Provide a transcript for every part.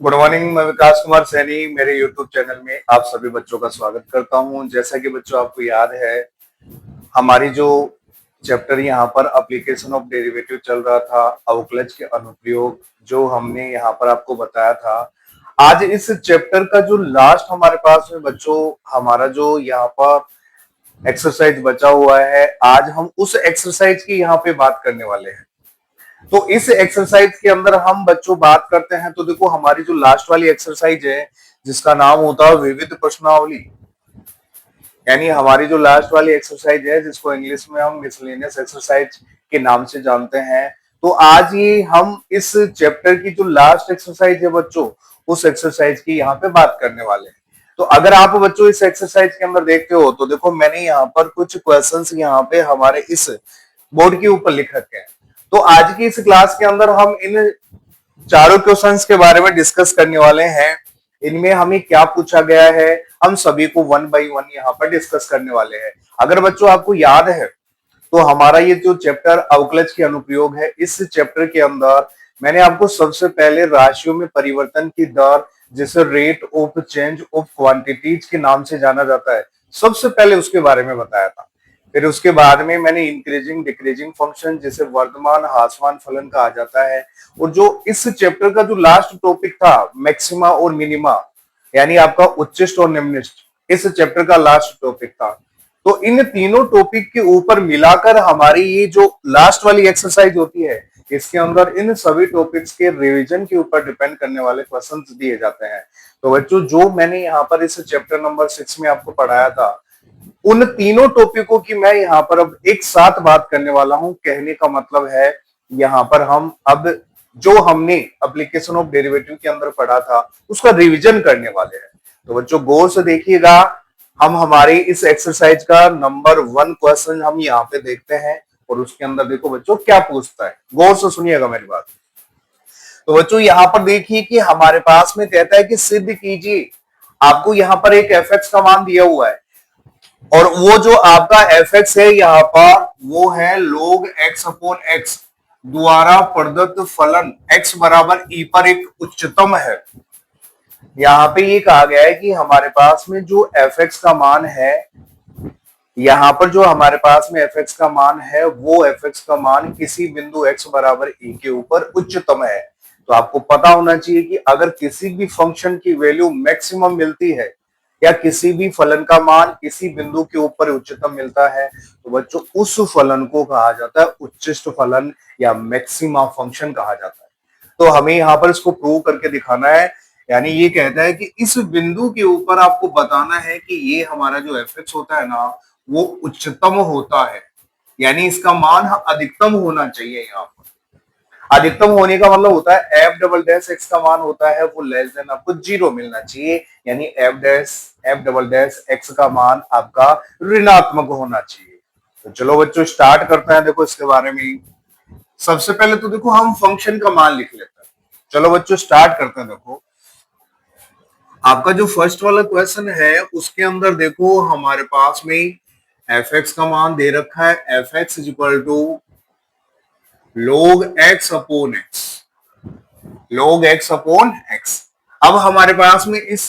Good morning. मैं विकास कुमार सैनी मेरे YouTube channel में आप सभी बच्चों का स्वागत करता हूं। जैसा कि बच्चों आपको याद है, हमारी जो चैप्टर यहाँ पर एप्लीकेशन ऑफ डेरिवेटिव चल रहा था, अवकलज के अनुप्रयोग, जो हमने यहाँ पर आपको बताया था। आज इस चैप्टर का जो लास्ट हमारे पास में बच्चों, हमारा जो यहाँ पर एक्सरसाइज बचा हुआ है, आज हम उस एक्सरसाइज की यहाँ पे बात करने वाले हैं। तो इस एक्सरसाइज के अंदर हम बच्चों बात करते हैं, तो देखो हमारी जो लास्ट वाली एक्सरसाइज है जिसका नाम होता है विविध प्रश्नावली, यानी हमारी जो लास्ट वाली एक्सरसाइज है जिसको इंग्लिश में हम मिसलेनियस एक्सरसाइज के नाम से जानते हैं। तो आज ये हम इस चैप्टर की जो लास्ट एक्सरसाइज है बच्चों, उस एक्सरसाइज की यहाँ पे बात करने वाले हैं। तो अगर आप बच्चों इस एक्सरसाइज के अंदर देखते हो तो देखो मैंने यहाँ पर कुछ क्वेश्चंस यहाँ पे हमारे इस बोर्ड के ऊपर लिख रखे हैं। तो आज की इस क्लास के अंदर हम इन चारों क्वेश्चंस के बारे में डिस्कस करने वाले हैं। इनमें हमें क्या पूछा गया है, हम सभी को वन बाय वन यहाँ पर डिस्कस करने वाले हैं। अगर बच्चों आपको याद है तो हमारा ये जो चैप्टर अवकलज के अनुप्रयोग है, इस चैप्टर के अंदर मैंने आपको सबसे पहले राशियों में परिवर्तन की दर, जिसे rate of change of quantities के नाम से जाना जाता है, सबसे पहले उसके बारे में बताया था। फिर उसके बाद में मैंने इंक्रीजिंग डिक्रीजिंग फंक्शन, जिसे वर्धमान ह्रासमान फलन कहा जाता है, और जो इस चैप्टर का जो लास्ट टॉपिक था मैक्सिमा और मिनिमा, यानी आपका उच्चिष्ट और निम्निष्ट, इस चैप्टर का लास्ट टॉपिक था। तो इन तीनों टॉपिक के ऊपर मिलाकर हमारी ये जो लास्ट वाली एक्सरसाइज होती है, इसके अंदर इन सभी टॉपिक्स के रिवीजन के ऊपर डिपेंड करने वाले क्वेश्चन दिए जाते हैं। तो बच्चों जो मैंने यहाँ पर इस चैप्टर नंबर 6 में आपको पढ़ाया था, उन तीनों टॉपिकों की मैं यहाँ पर अब एक साथ बात करने वाला हूं। कहने का मतलब है यहाँ पर हम अब जो हमने एप्लीकेशन ऑफ डेरिवेटिव के अंदर पढ़ा था उसका रिवीजन करने वाले हैं। तो बच्चों गौर से देखिएगा, हम हमारे इस एक्सरसाइज का नंबर 1 क्वेश्चन हम यहाँ पे देखते हैं, और उसके अंदर देखो बच्चों क्या पूछता है, गौर से सुनिएगा मेरी बात। तो बच्चों यहाँ पर देखिए कि हमारे पास में कहता है कि सिद्ध कीजिए, आपको यहाँ पर एक एफ एक्स का मान दिया हुआ है, और वो जो आपका एफ एक्स है यहाँ पर, वो है log x अपॉन एक्स द्वारा प्रदत्त फलन x बराबर e पर एक उच्चतम है। यहाँ पे ये कहा गया है कि हमारे पास में जो एफ एक्स का मान है, यहाँ पर जो हमारे पास में एफ एक्स का मान है, वो एफ एक्स का मान किसी बिंदु x बराबर e के ऊपर उच्चतम है। तो आपको पता होना चाहिए कि अगर किसी भी फंक्शन की वैल्यू मैक्सिमम मिलती है, या किसी भी फलन का मान किसी बिंदु के ऊपर उच्चतम मिलता है, तो बच्चों उस फलन को कहा जाता है उच्चिष्ट फलन या मैक्सिमा फंक्शन कहा जाता है। तो हमें यहाँ पर इसको प्रूव करके दिखाना है, यानी ये कहता है कि इस बिंदु के ऊपर आपको बताना है कि ये हमारा जो एफ एक्स होता है ना, वो उच्चतम होता है, यानी इसका मान अधिकतम होना चाहिए। यहाँ पर अधिकतम होने का मतलब होता है एफ डबल डैश एक्स का मान होता है वो लेस देन आपको 0 मिलना चाहिए, यानी एफ डबल डैश एक्स का मान आपका ऋणात्मक होना चाहिए। तो चलो बच्चों स्टार्ट करते हैं। देखो इसके बारे में सबसे पहले तो देखो हम फंक्शन का मान लिख लेते हैं। चलो बच्चों स्टार्ट करते हैं। देखो आपका जो फर्स्ट वाला क्वेश्चन है उसके अंदर देखो हमारे पास में एफ एक्स का मान दे रखा है, F X is equal to log x upon X, log x upon X. अब हमारे पास में इस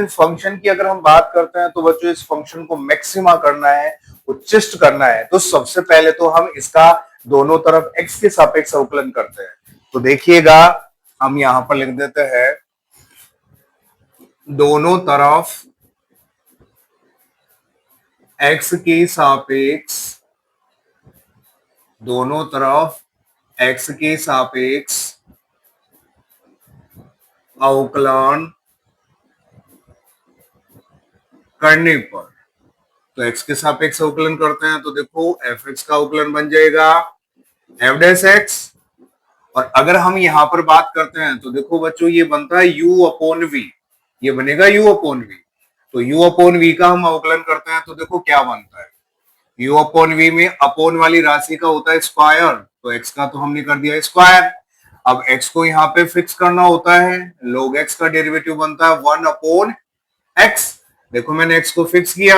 फंक्शन की अगर हम बात करते हैं तो बच्चों इस फंक्शन को मैक्सिमा करना है, उच्चिष्ट करना है, तो सबसे पहले तो हम इसका दोनों तरफ x के सापेक्ष अवकलन करते हैं। तो देखिएगा हम यहां पर लिख देते हैं दोनों तरफ x के सापेक्ष, दोनों तरफ x के सापेक्ष अवकलन करने पर, तो x के सापेक्ष अवकलन करते हैं तो देखो एफ एक्स का अवकलन बन जाएगा एफ डैश एक्स, और अगर हम यहां पर बात करते हैं तो देखो बच्चों ये बनता है u अपॉन वी, ये बनेगा u अपॉन वी। तो u अपॉन वी का हम अवकलन करते हैं तो देखो क्या बनता है, u अपॉन वी में अपॉन वाली राशि का होता है स्क्वायर, तो x का तो हमने कर दिया स्क्वायर। अब x को यहाँ पे फिक्स करना होता है, log x का डेरिवेटिव बनता है 1 अपॉन x। देखो मैंने x को फिक्स किया,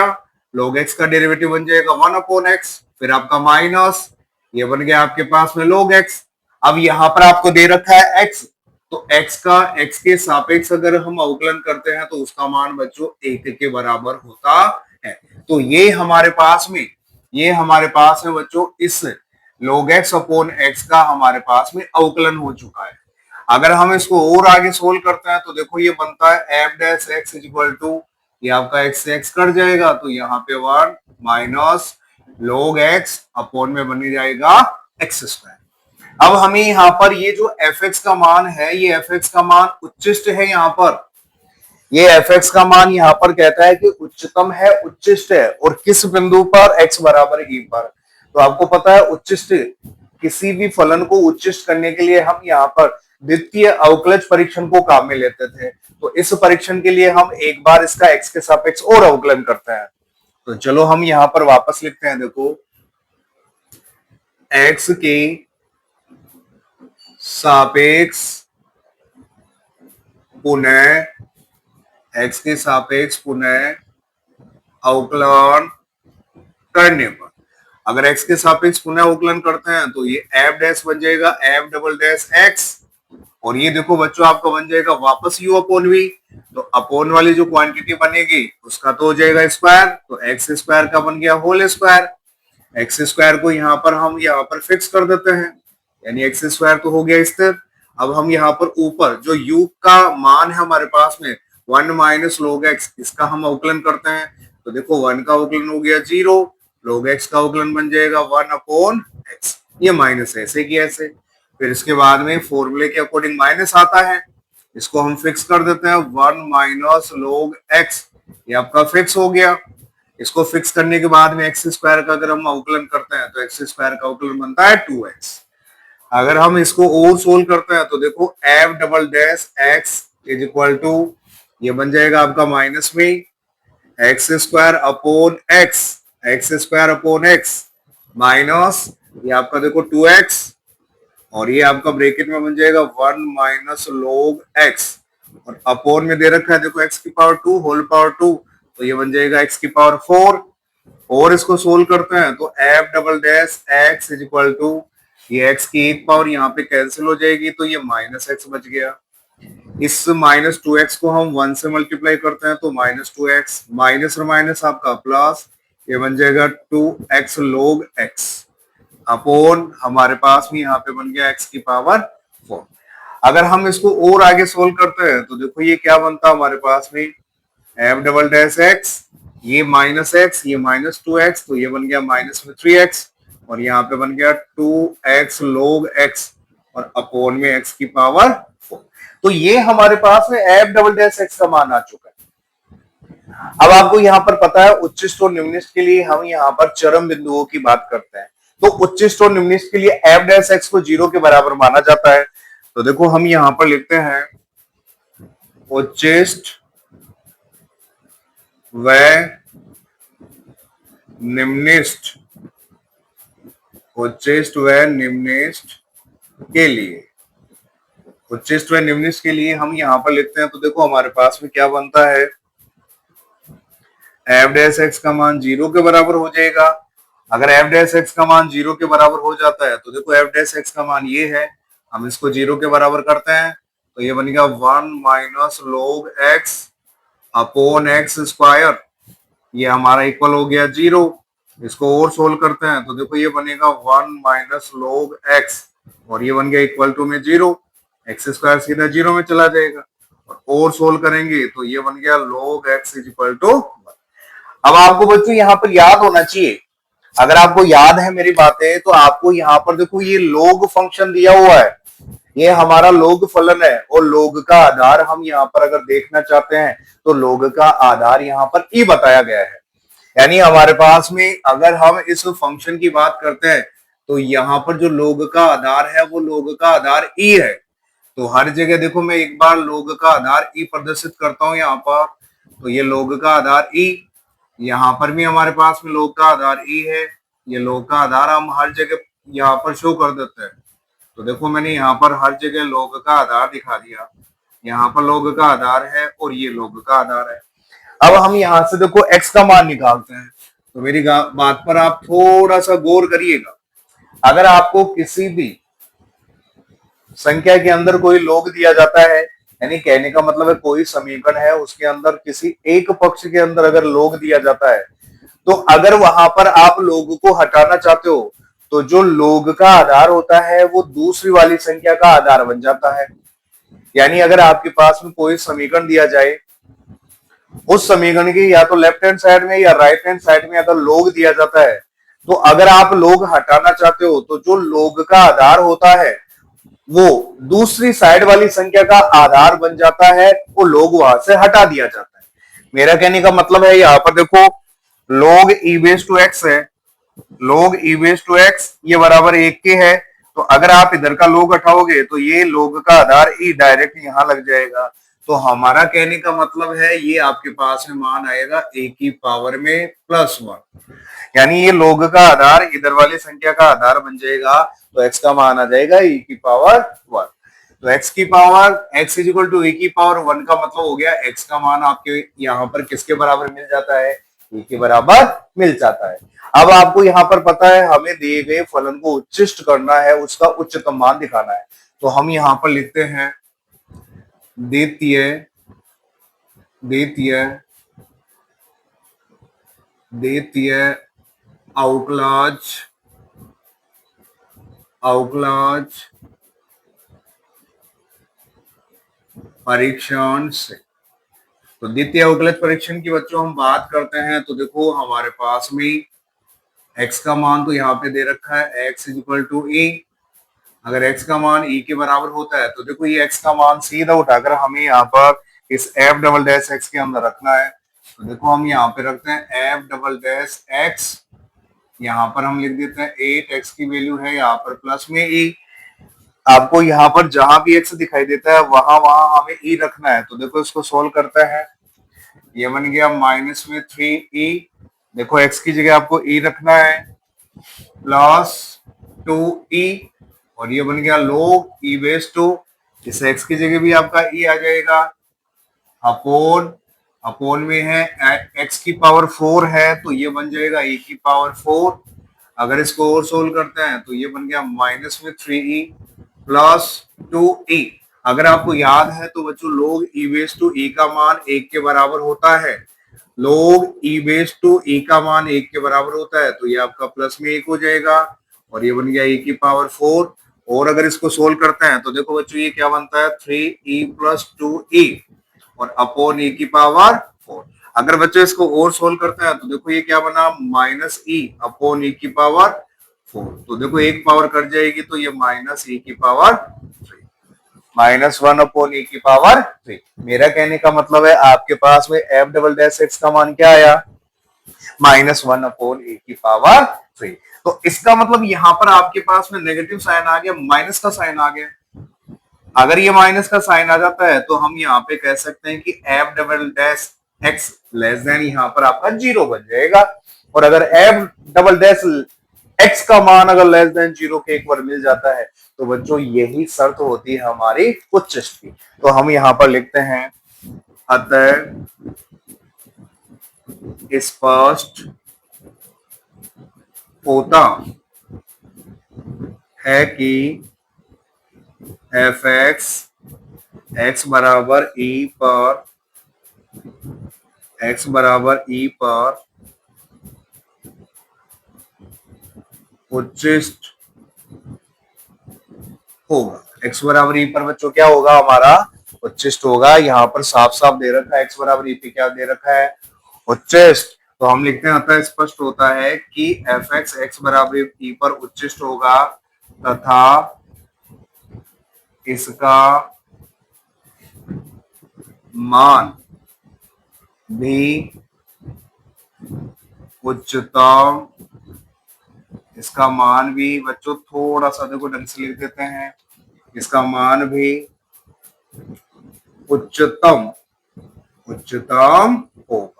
log x का डेरिवेटिव बन जाएगा 1 अपॉन x, फिर आपका माइनस, ये बन गया आपके पास में log x। अब यहाँ पर आपको दे रखा है x, तो x के सापेक्ष अगर हम अवकलन करते हैं तो उसका मान बच्चों 1 के बराबर होता है। तो ये हमारे पास है बच्चों, इस log x अपॉन x का हमारे पास में अवकलन हो चुका है। अगर हम इसको और आगे सोल्व करते हैं तो देखो ये बनता है F dash x is equal to, ये आपका x से x कट जाएगा तो यहाँ पे 1 माइनस log x अपॉन में बन जाएगा एक्स स्क्वायर। अब हमें यहाँ पर ये जो fx का मान है, ये fx का मान उच्चिष्ट है। यहाँ पर ये fx का मान यहाँ पर कहता है कि उच्चतम है, उच्चिष्ट है, और किस बिंदु पर, x बराबर e पर। तो आपको पता है उच्चिष्ट, किसी भी फलन को उच्चिष्ट करने के लिए हम यहाँ पर द्वितीय अवकलज परीक्षण को काम में लेते थे। तो इस परीक्षण के लिए हम एक बार इसका x के सापेक्ष और अवकलन करते हैं। तो चलो हम यहाँ पर वापस लिखते हैं। देखो x के सापेक्ष पुनः अवकलन करने पर, अगर x के सापेक्ष पुनः अवकलन करते हैं तो ये f डैश बन जाएगा f डबल डैश x, और ये देखो बच्चों आपका बन जाएगा वापस u अपॉन v। तो अपॉन वाली जो क्वांटिटी बनेगी उसका तो हो जाएगा स्क्वायर, तो एक्स स्क्वायर का बन गया होल स्क्वायर। एक्स स्क्वायर को यहाँ पर फिक्स कर देते हैं, यानी एक्स स्क्वायर तो हो गया स्थिर। अब हम यहाँ पर ऊपर जो u का मान है हमारे पास में 1 माइनस log x, इसका हम अवकलन करते हैं। तो देखो 1 का अवकलन हो गया 0, log x का अवकलन बन जाएगा 1 अपॉन x, ये माइनस ऐसे की ऐसे। फिर इसके बाद में फॉर्मूले के अकॉर्डिंग माइनस आता है, इसको हम फिक्स कर देते हैं 1 माइनस log x, ये आपका फिक्स हो गया। इसको फिक्स करने के बाद में एक्स स्क्वायर का अगर हम अवकलन करते हैं तो एक्स स्क्वायर का अवकलन बनता है 2x। अगर हम इसको और सोल्व करते हैं तो देखो f double dash x is equal to, ये बन जाएगा आपका माइनस में X square upon X minus ये आपका देखो 2x, और ये आपका ब्रैकेट में बन जाएगा 1 माइनस log x, और अपॉन में दे रखा है देखो x की पावर 2 होल पावर 2, तो ये बन जाएगा x की पावर 4। और इसको सोल्व करते हैं तो f double dash x is equal to, ये x की एक पावर यहाँ पे कैंसिल हो जाएगी तो ये माइनस x बच गया। इस माइनस 2x को हम 1 से मल्टीप्लाई करते हैं तो माइनस 2x, माइनस और माइनस आपका प्लस, ये बन जाएगा 2x log x अपॉन हमारे पास में यहाँ पे बन गया x की पावर 4। अगर हम इसको और आगे सोल्व करते हैं तो देखो ये क्या बनता है हमारे पास में f डबल डैश x, ये माइनस x, ये माइनस 2x, तो ये बन गया माइनस में 3x, और यहाँ पे बन गया 2x log x, और अपॉन में x की पावर 4। तो ये हमारे पास में f डबल डैश x का मान आ चुका है। अब आपको यहाँ पर पता है उच्चिष्ट और निम्निष्ट के लिए हम यहाँ पर चरम बिंदुओं की बात करते हैं। तो उच्चिष्ट और निम्निष्ट के लिए f डैश x को 0 के बराबर माना जाता है। तो देखो हम यहाँ पर लिखते हैं उच्चिष्ट व निम्निष्ट, उच्चिष्ट व निम्निष्ट के लिए, उच्चिष्ट व निम्निष्ट के लिए हम यहाँ पर लिखते हैं। तो देखो हमारे पास में क्या बनता है, f डैश x का मान 0 के बराबर हो जाएगा। अगर f डैश x का मान 0 के बराबर हो जाता है तो देखो f डैश x का मान ये है, हम इसको 0 के बराबर करते हैं तो ये बनेगा 1 minus log x upon x square, ये हमारा इक्वल हो गया 0। इसको और सोल्व करते हैं तो देखो ये बनेगा 1 माइनस log x, और ये बन गया इक्वल टू में 0, एक्स स्क्वायर सीधा 0 में चला जाएगा, और सोल्व करेंगे तो ये बन गया log x is equal to. अब आपको बच्चों यहाँ पर याद होना चाहिए, अगर आपको याद है मेरी बातें तो आपको यहाँ पर देखो ये log फंक्शन दिया हुआ है, ये हमारा log फलन है, और log का आधार हम यहाँ पर अगर देखना चाहते हैं तो log का आधार यहाँ पर e बताया गया है। यानी हमारे पास में अगर हम इस फंक्शन की बात करते हैं तो यहाँ पर जो log का आधार है वो log का आधार e है। तो हर जगह देखो मैं एक बार log का आधार e प्रदर्शित करता हूं यहाँ पर, तो ये log का आधार e, यहाँ पर भी हमारे पास में log का आधार e है, ये log का आधार हम हर जगह यहाँ पर शो कर देते हैं। तो देखो मैंने यहाँ पर हर जगह log का आधार दिखा दिया, यहाँ पर log का आधार है और ये log का आधार है। अब हम यहाँ से देखो x का मान निकालते हैं, तो मेरी बात पर आप थोड़ा सा गौर करिएगा। अगर आपको किसी भी संख्या के अंदर कोई log दिया जाता है, यानी कहने का मतलब है कोई समीकरण है उसके अंदर किसी एक पक्ष के अंदर अगर log दिया जाता है, तो अगर वहां पर आप log को हटाना चाहते हो तो जो log का आधार होता है वो दूसरी वाली संख्या का आधार बन जाता है। यानी अगर आपके पास में कोई समीकरण दिया जाए, उस समीकरण की या तो लेफ्ट हैंड साइड में या राइट हैंड साइड में अगर log दिया जाता है, तो अगर आप log हटाना चाहते हो तो जो log का आधार होता है वो दूसरी साइड वाली संख्या का आधार बन जाता है, वो log वहां से हटा दिया जाता है। मेरा कहने का मतलब है यहां पर देखो log e base to x है, log e base to x ये बराबर 1 के है, तो अगर आप इधर का log हटाओगे तो ये log का आधार e डायरेक्ट यहां लग जाएगा। तो हमारा कहने का मतलब है ये आपके पास में मान आएगा a की पावर में +1, यानी ये log का आधार इधर वाली संख्या का आधार बन जाएगा, तो x का मान आ जाएगा e की पावर 1। तो x की power x is equal to e की पावर 1 का मतलब हो गया x का मान आपके यहाँ पर किसके बराबर मिल जाता है, e के बराबर मिल जाता है। अब आपको यहाँ पर पता है हमें दिए गए फलन को उच्चिष्ट करना है, उसका उच्चतम मान दिखाना है, तो हम यहाँ पर लिखते हैं द्वितीय द्वितीय द्वितीय अवकलज परीक्षण से। तो द्वितीय अवकलज परीक्षण की बच्चों हम बात करते हैं, तो देखो हमारे पास में x का मान तो यहाँ पे दे रखा है x is equal to e। अगर x का मान e के बराबर होता है तो देखो ये x का मान सीधा उठाकर हमें यहाँ पर इस f डबल डैश x के अंदर रखना है। तो देखो हम यहाँ पे रखते हैं f डबल डैश x, यहाँ पर हम लिख देते हैं 8x की वैल्यू है यहाँ पर प्लस में e। आपको यहाँ पर जहां भी x दिखाई देता है वहां वहां हमें e रखना है। तो देखो इसको सोल्व करते हैं, ये बन गया माइनस में 3e, देखो x की जगह आपको e रखना है प्लस 2e, और ये बन गया log e बेस टू, इस x की जगह भी आपका e आ जाएगा, अपोन में है x की पावर 4 है तो ये बन जाएगा e की पावर 4। अगर इसको और सोल्व करते हैं तो ये बन गया माइनस में 3e प्लस 2e। अगर आपको याद है तो बच्चों log e base to e का मान 1 के बराबर होता है, log e base to e का मान 1 के बराबर होता है, तो ये आपका प्लस में 1 हो जाएगा और ये बन गया e की पावर 4। और अगर इसको सोल्व करते हैं तो देखो बच्चों ये क्या बनता है 3e प्लस 2e और अपॉन e की पावर 4। अगर बच्चों इसको और सोल्व करते हैं तो देखो ये क्या बना माइनस e अपॉन e की पावर 4। तो देखो एक पावर कट जाएगी तो ये माइनस e की पावर 3, -1 अपॉन e की पावर 3। मेरा कहने का मतलब है आपके पास में f डबल डैश x का मान क्या आया -1 अपॉन e की पावर 3। तो इसका मतलब यहाँ पर आपके पास में नेगेटिव साइन आ गया, माइनस का साइन आ गया। अगर ये माइनस का साइन आ जाता है तो हम यहाँ पे कह सकते हैं कि f double dash x less then यहाँ पर आपका 0 बन जाएगा। और अगर f डबल डैश x का मान अगर लेस देन 0 के एक बार मिल जाता है तो बच्चों यही शर्त होती है हमारी उच्चिष्ट की। तो हम यहाँ पर लिखते हैं अतः स्पष्ट होता है कि fx x बराबर e पर उच्चिष्ट होगा। x बराबर e पर बच्चों क्या होगा हमारा उच्चिष्ट होगा। यहाँ पर साफ साफ दे रखा है x बराबर e पे क्या दे रखा है उच्चिष्ट। तो हम लिखते हैं अतः स्पष्ट होता है कि fx x बराबर e पर उच्चिष्ट होगा तथा इसका मान भी उच्चतम, इसका मान भी बच्चों थोड़ा सा देखो ढंग से लिख देते हैं, इसका मान भी उच्चतम होगा।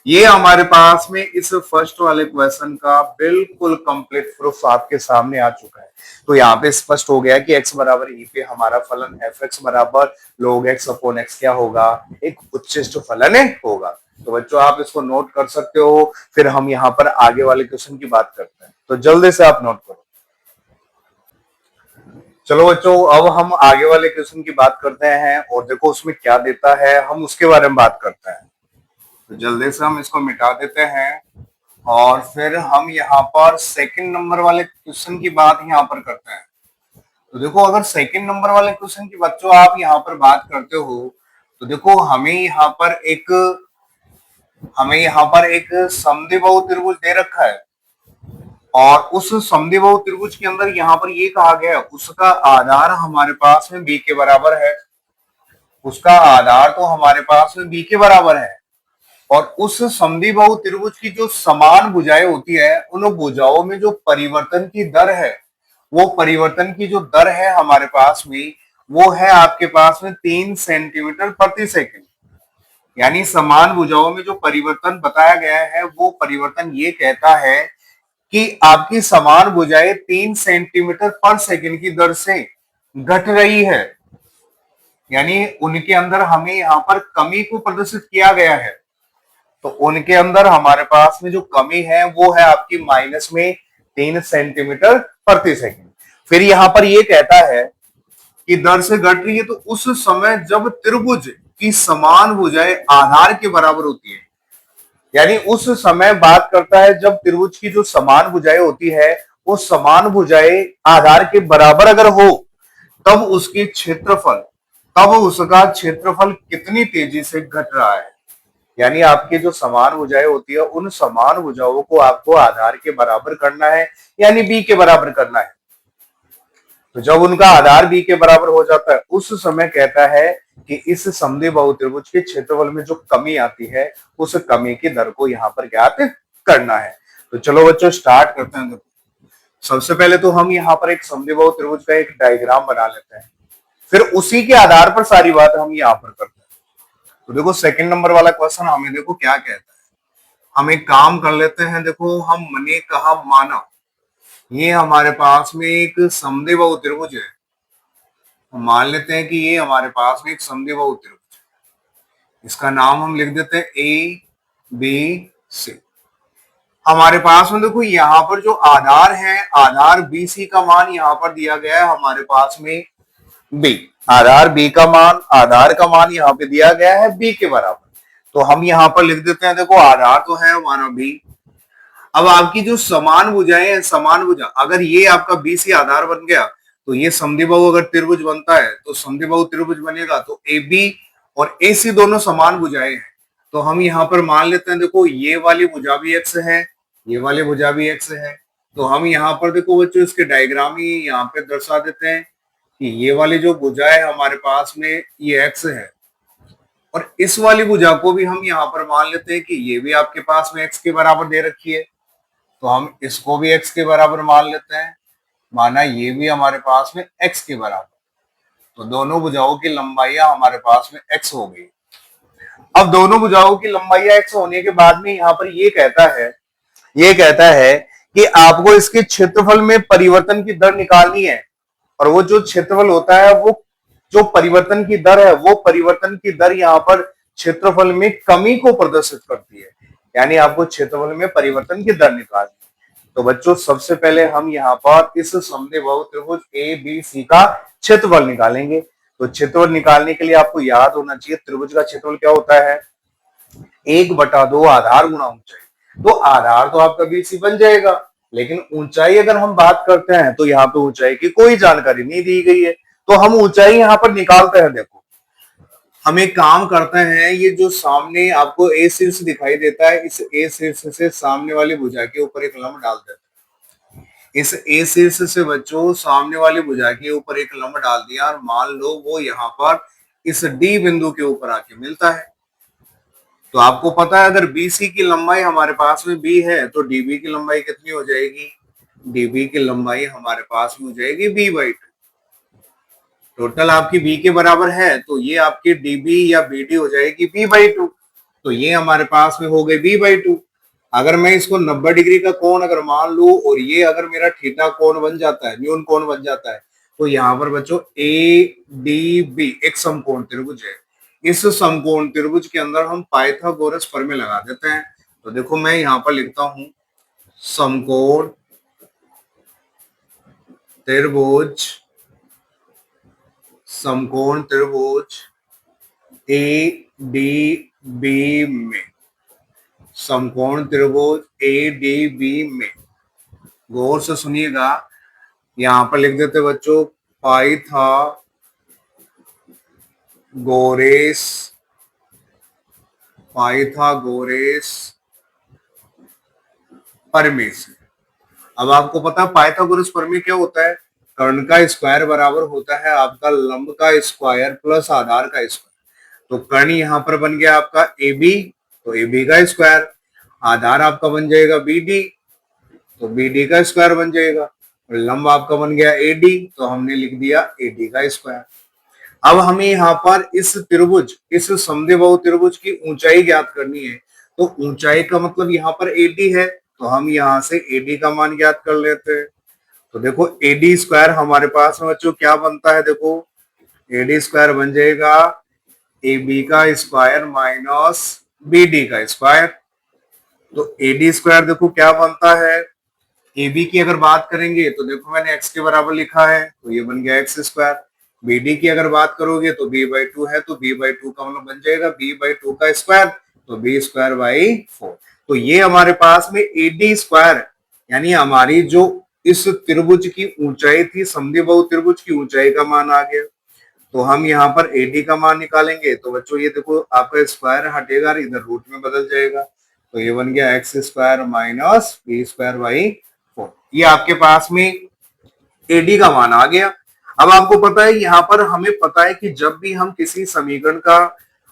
ये हमारे पास में इस फर्स्ट वाले क्वेश्चन का बिल्कुल कंप्लीट प्रूफ आपके सामने आ चुका है। तो यहाँ पे स्पष्ट हो गया कि x बराबर e पे हमारा फलन fx बराबर log x अपॉन x क्या होगा एक उच्चिष्ट फलन होगा। तो बच्चों आप इसको नोट कर सकते हो, फिर हम यहाँ पर आगे वाले क्वेश्चन की बात करते हैं। तो जल्दी से आप नोट करो। चलो बच्चों, अब हम आगे वाले क्वेश्चन की बात करते हैं और देखो उसमें क्या देता है, हम उसके बारे में बात करते हैं। तो जल्दी से हम इसको मिटा देते हैं और फिर हम यहाँ पर सेकंड नंबर वाले क्वेश्चन की बात यहाँ पर करते हैं। तो देखो, अगर सेकंड नंबर वाले क्वेश्चन की बच्चों आप यहाँ पर बात करते हो तो देखो हमें यहाँ पर एक समद्विबाहु त्रिभुज दे रखा है और उस समद्विबाहु त्रिभुज के अंदर यहाँ पर ये कहा गया है उसका आधार हमारे पास में b के बराबर है। उसका आधार तो हमारे पास में b के बराबर है और उस समद्विबाहु त्रिभुज की जो समान भुजाएं होती है उन भुजाओं में जो परिवर्तन की दर है, वो परिवर्तन की जो दर है हमारे पास में, वो है आपके पास में 3 सेंटीमीटर प्रति सेकंड। यानी समान भुजाओं में जो परिवर्तन बताया गया है वो परिवर्तन ये कहता है कि आपकी समान भुजाएं 3 सेंटीमीटर पर सेकंड की दर से घट रही है। यानी उनके अंदर हमें यहाँ पर कमी को प्रदर्शित किया गया है। तो उनके अंदर हमारे पास में जो कमी है वो है आपकी माइनस में 3 सेंटीमीटर प्रति सेकंड। फिर यहाँ पर ये कहता है कि दर से घट रही है तो उस समय जब त्रिभुज की समान भुजाएं आधार के बराबर होती है। यानी उस समय बात करता है जब त्रिभुज की जो समान भुजाएं होती है वो समान भुजाएं आधार के बराबर अगर हो तब उसका क्षेत्रफल कितनी तेजी से घट रहा है। यानी आपके जो समान भुजाएं होती है उन समान भुजाओं को आपको आधार के बराबर करना है, यानी b के बराबर करना है। तो जब उनका आधार b के बराबर हो जाता है उस समय कहता है कि इस समद्विबाहु त्रिभुज के क्षेत्रफल में जो कमी आती है उस कमी की दर को यहाँ पर ज्ञात करना है। तो चलो बच्चों स्टार्ट करते हैं। देखो, सबसे पहले तो हम यहाँ पर एक समद्विबाहु त्रिभुज का एक डायग्राम बना लेते हैं, फिर उसी के आधार पर सारी बात हम यहाँ पर करते हैं। तो देखो सेकंड नंबर वाला क्वेश्चन हमें देखो क्या कहता है। हम एक काम कर लेते हैं, देखो हम मने कहा माना, ये हमारे पास में एक समद्विबाहु त्रिभुज है। मान लेते हैं कि ये हमारे पास में एक समद्विबाहु त्रिभुज है। इसका नाम हम लिख देते हैं ए बी सी। हमारे पास में देखो यहाँ पर जो आधार है, आधार बी सी का मान यहाँ पर दिया गया है हमारे पास में बी। आधार का मान यहाँ पे दिया गया है बी के बराबर। तो हम यहाँ पर लिख देते हैं, देखो आधार तो है हमारा बी। अब आपकी जो समान भुजाएं हैं, समान भुजा अगर ये आपका बी सी आधार बन गया तो ये समद्विबाहु अगर त्रिभुज बनता है तो समद्विबाहु त्रिभुज बनेगा तो ए बी और ए सी दोनों समान भुजाएं हैं। तो हम यहाँ पर मान लेते हैं, देखो ये वाली भुजा भी एक्स है, ये वाली भुजा भी एक्स है। तो हम यहाँ पर देखो बच्चों इसके डायग्राम ही यहाँ पे दर्शा देते हैं कि ये वाली जो भुजा है हमारे पास में ये एक्स है और इस वाली भुजा को भी हम यहाँ पर मान लेते हैं कि ये भी आपके पास में एक्स के बराबर दे रखी है। तो हम इसको भी एक्स के बराबर मान लेते हैं, माना ये भी हमारे पास में एक्स के बराबर। तो दोनों भुजाओं की लंबाइयां हमारे पास में एक्स हो गई। अब दोनों भुजाओं की लंबाइयां एक्स होने के बाद में यहाँ पर ये कहता है कि आपको इसके क्षेत्रफल में परिवर्तन की दर निकालनी है और वो जो क्षेत्रफल होता है वो जो परिवर्तन की दर है वो परिवर्तन की दर यहाँ पर क्षेत्रफल में कमी को प्रदर्शित करती है। यानी आपको क्षेत्रफल में परिवर्तन की दर निकालनी है। तो बच्चों सबसे पहले हम यहाँ पर इस समद्विबाहु त्रिभुज ए बी सी का क्षेत्रफल निकालेंगे। तो क्षेत्रफल निकालने के लिए आपको याद होना चाहिए त्रिभुज का क्षेत्रफल क्या होता है, 1/2 आधार गुणा ऊंचाई। तो आधार तो आपका बी सी बन जाएगा, लेकिन ऊंचाई अगर हम बात करते हैं तो यहाँ पे ऊंचाई की कोई जानकारी नहीं दी गई है। तो हम ऊंचाई यहाँ पर निकालते हैं। देखो हम एक काम करते हैं, ये जो सामने आपको ए शीर्ष दिखाई देता है इस ए शीर्ष से सामने वाली भुजा के ऊपर एक लंब डाल देते हैं। इस ए शीर्ष से बच्चों सामने वाली भुजा के ऊपर एक लंब डाल दिया और मान लो वो यहाँ पर इस डी बिंदु के ऊपर आके मिलता है। तो आपको पता है अगर बीसी की लंबाई हमारे पास में बी है तो डीबी की लंबाई कितनी हो जाएगी, डीबी की लंबाई हमारे पास में हो जाएगी b/2। टोटल आपकी b के बराबर है तो ये आपकी db या bd हो जाएगी b/2। तो ये हमारे पास में हो गई b/2। अगर मैं इसको 90 डिग्री का कोण अगर मान लूं और ये अगर मेरा थीटा कोण बन जाता है, न्यून कोण बन जाता है, तो यहाँ पर बच्चों ADB एक समकोण त्रिभुज है। इस समकोण त्रिभुज के अंदर हम पाइथागोरस प्रमेय लगा देते हैं। तो देखो मैं यहाँ पर लिखता हूं समकोण त्रिभुज समकोण त्रिभुज ए डी बी में, समकोण त्रिभुज ए डी बी में, गौर से सुनिएगा, यहां पर लिख देते बच्चों पाइथागोरस, पाइथागोरस प्रमेय से। अब आपको पता है पाइथागोरस प्रमेय क्या होता है? कर्ण का स्क्वायर बराबर होता है आपका लंब का स्क्वायर प्लस आधार का स्क्वायर। तो कर्ण यहां पर बन गया आपका ए बी, तो ए बी का स्क्वायर, आधार आपका बन जाएगा बी डी, तो बी डी का स्क्वायर बन जाएगा, और लंब आपका बन गया ए डी, तो हमने लिख दिया ए डी का स्क्वायर। अब हमें यहाँ पर इस त्रिभुज, इस समद्विबाहु त्रिभुज की ऊंचाई ज्ञात करनी है। तो ऊंचाई का मतलब यहाँ पर ए डी है, तो हम यहाँ से ए डी का मान ज्ञात कर लेते हैं। तो देखो ए डी स्क्वायर हमारे पास में बच्चों क्या बनता है, देखो ए डी स्क्वायर बन जाएगा ए बी का स्क्वायर माइनस बी डी का स्क्वायर। तो ए डी स्क्वायर देखो क्या बनता है, ए बी की अगर बात करेंगे तो देखो मैंने एक्स के बराबर लिखा है, तो ये बन गया एक्स स्क्वायर। बी डी की अगर बात करोगे तो बी बाई टू है, तो बी बाई टू का मतलब बन जाएगा बी बाई टू का स्क्वायर, तो बी स्क्वायर बाई 4। तो ये हमारे पास में ए डी स्क्वायर, यानी हमारी जो इस त्रिभुज की ऊंचाई थी, समद्विबाहु त्रिभुज की ऊंचाई का मान आ गया। तो हम यहाँ पर ए डी का मान निकालेंगे, तो बच्चों ये देखो आपका स्क्वायर हटेगा, इधर रूट में बदल जाएगा, तो ये बन गया X square minus B square by 4। ये आपके पास में एडी का मान आ गया। अब आपको पता है, यहाँ पर हमें पता है कि जब भी हम किसी समीकरण का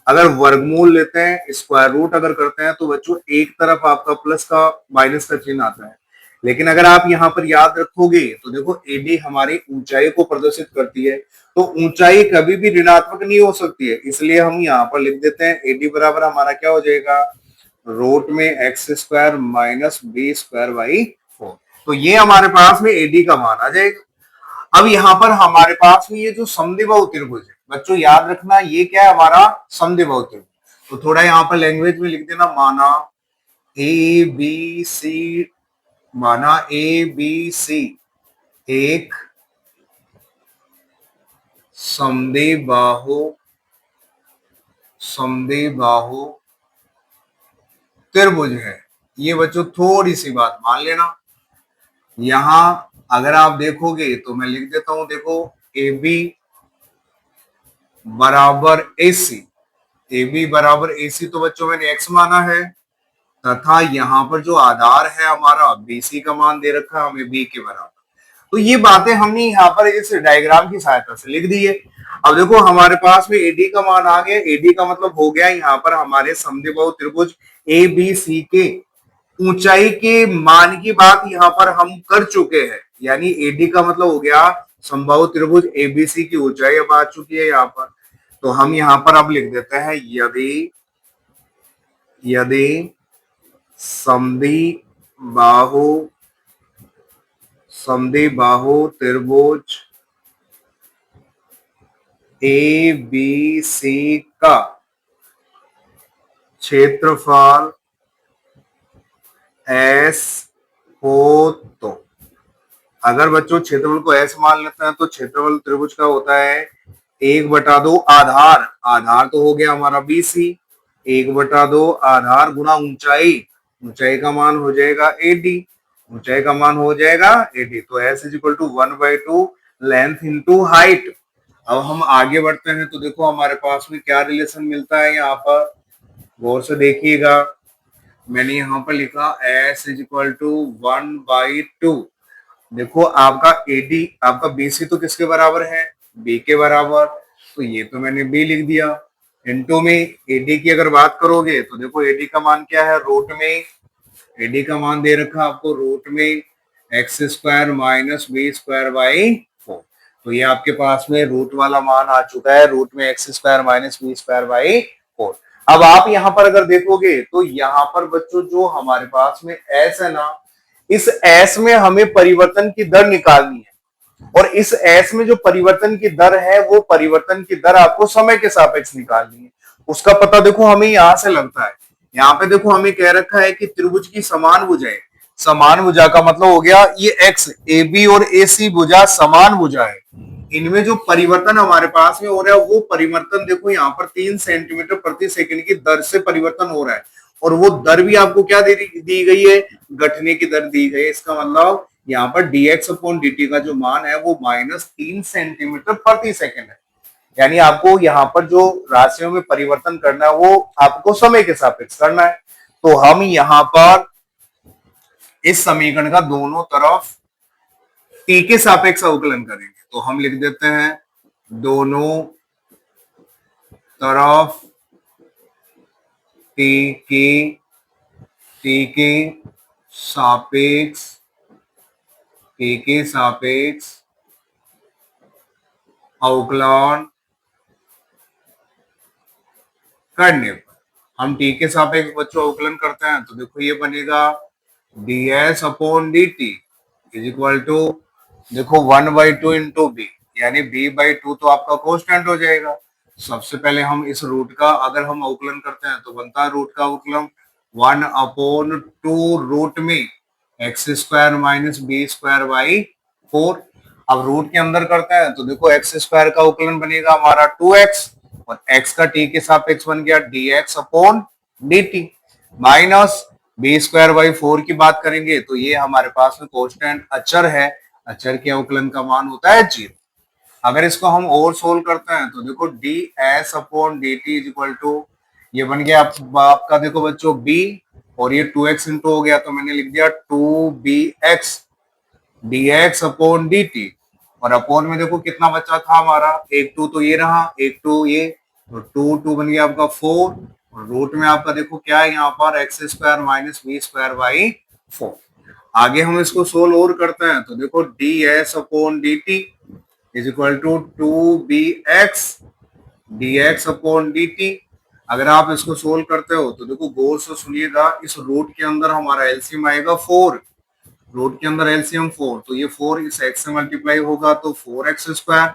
अगर वर्गमूल लेते हैं, स्क्वायर रूट अगर करते हैं, तो बच्चों एक तरफ आपका प्लस का माइनस का चिन्ह आता है। लेकिन अगर आप यहाँ पर याद रखोगे तो देखो एडी हमारी ऊंचाई को प्रदर्शित करती है, तो ऊंचाई कभी भी ऋणात्मक नहीं हो सकती है, इसलिए हम यहाँ पर लिख देते हैं एडी बराबर हमारा क्या हो जाएगा, रूट में X square minus B square by 4। तो ये हमारे पास में एडी का मान आ जाएगा। अब यहाँ पर हमारे पास में ये जो समद्विबाहु त्रिभुज है, बच्चों याद रखना ये क्या है, हमारा समद्विबाहु त्रिभुज। तो थोड़ा यहाँ पर लैंग्वेज में लिख देना, माना ए बी सी, माना ए बी सी एक समद्विबाहु त्रिभुज है। ये बच्चों थोड़ी सी बात मान लेना, यहां अगर आप देखोगे तो मैं लिख देता हूं, देखो ए बी बराबर ए सी, ए बी बराबर ए सी, तो बच्चों मैंने एक्स माना है, तथा यहाँ पर जो आधार है हमारा बी सी का मान दे रखा है हमें बी के बराबर। तो ये बातें हमने यहाँ पर इस डायग्राम की सहायता से लिख दी है। अब देखो हमारे पास में एडी का मान आ गया, एडी का मतलब हो गया यहाँ पर हमारे समद्विबाहु त्रिभुज ए बी सी के ऊंचाई के मान की बात यहाँ पर हम कर चुके हैं, यानी एडी का मतलब हो गया समबाहु त्रिभुज एबीसी की ऊंचाई अब आ चुकी है यहाँ पर। तो हम यहाँ पर अब लिख देते हैं, यदि समद्विबाहु त्रिभुज ए बी सी का क्षेत्रफल एस हो, तो अगर बच्चों क्षेत्रफल को एस मान लेते हैं तो क्षेत्रफल त्रिभुज का होता है 1/2 आधार, आधार तो हो गया हमारा बी सी, 1/2 आधार गुणा ऊंचाई, ऊंचाई का मान हो जाएगा एडी, ऊंचाई का मान हो जाएगा एडी। तो S is equal to 1/2 length into height. अब हम आगे बढ़ते हैं, तो देखो हमारे पास में क्या रिलेशन मिलता है, यहाँ पर गौर से देखिएगा, मैंने यहाँ पर लिखा एस इज इक्वल टू 1/2। देखो आपका एडी, आपका बीसी तो किसके बराबर है, बी के बराबर, तो ये तो मैंने बी लिख दिया। इनटू में एडी की अगर बात करोगे तो देखो एडी का मान क्या है, रूट में एडी का मान दे रखा आपको रूट में X square minus B square by 4। तो ये आपके पास में रूट वाला मान आ चुका है, रूट में X square minus B square by 4। अब आप यहाँ पर अगर देखोगे तो यहाँ पर बच्चों जो हमारे पास में एस है ना, इस एस में हमें परिवर्तन की दर निकालनी है, और इस एस में जो परिवर्तन की दर है वो परिवर्तन की दर आपको समय के सापेक्ष निकालनी है। उसका पता देखो हमें यहां से लगता है, यहाँ पे देखो हमें कह रखा है कि त्रिभुज की समान भुजाएं, समान भुजा का मतलब हो गया ये एक्स, ए बी और ए सी भुजा समान भुजा है, इनमें जो परिवर्तन हमारे पास में हो रहा है वो परिवर्तन देखो यहाँ पर 3 सेंटीमीटर प्रति सेकंड की दर से परिवर्तन हो रहा है, और वो दर भी आपको क्या दी गई है, घटने की दर दी गई है। इसका मतलब यहाँ पर dx अपॉन dt का जो मान है वो -3 सेंटीमीटर प्रति सेकंड है। यानी आपको यहाँ पर जो राशियों में परिवर्तन करना है वो आपको समय के सापेक्ष करना है। तो हम यहाँ पर इस समीकरण का दोनों तरफ t के सापेक्ष अवकलन करेंगे। तो हम लिख देते हैं दोनों तरफ t के सापेक्ष अवकलन करने पर हम t के सापेक्ष बच्चों अवकलन करते हैं तो देखो ये बनेगा ds upon dt is equal to देखो 1/2 इंटू बी, यानी b/2 तो आपका कांस्टेंट हो जाएगा। सबसे पहले हम इस रूट का अगर हम अवकलन करते हैं तो बनता है रूट का अवकलन 1/2 रूट में x² माइनस b² / 4। अब रूट के अंदर करते हैं तो देखो x² का अवकलन बनेगा हमारा 2x और x का t के सापेक्ष बन गया dx upon dt, minus b²/4 की बात करेंगे तो ये हमारे पास में कांस्टेंट अचर है, अचर के अवकलन का मान होता है 0। अगर इसको हम और सोल्व करते हैं तो देखो ds upon dt is equal to ये बन गया आपका देखो बच्चों b और ये 2x इंटू हो गया तो मैंने लिख दिया 2bx dx अपॉन dt, और अपॉन में देखो कितना बचा था हमारा, एक 2 तो ये रहा, एक 2 ये, तो 2 बन गया आपका 4 और रूट में आपका देखो क्या है यहाँ पर x² माइनस b² / 4। आगे हम इसको सोल्व और करते हैं तो देखो ds upon dt is equal to 2bx dx upon dt। अगर आप इसको सोल्व करते हो तो देखो गौर से सुनिएगा, इस रूट के अंदर हमारा एलसीएम आएगा 4, रूट के अंदर एलसीएम 4 तो ये 4 इस x से मल्टीप्लाई होगा तो 4x²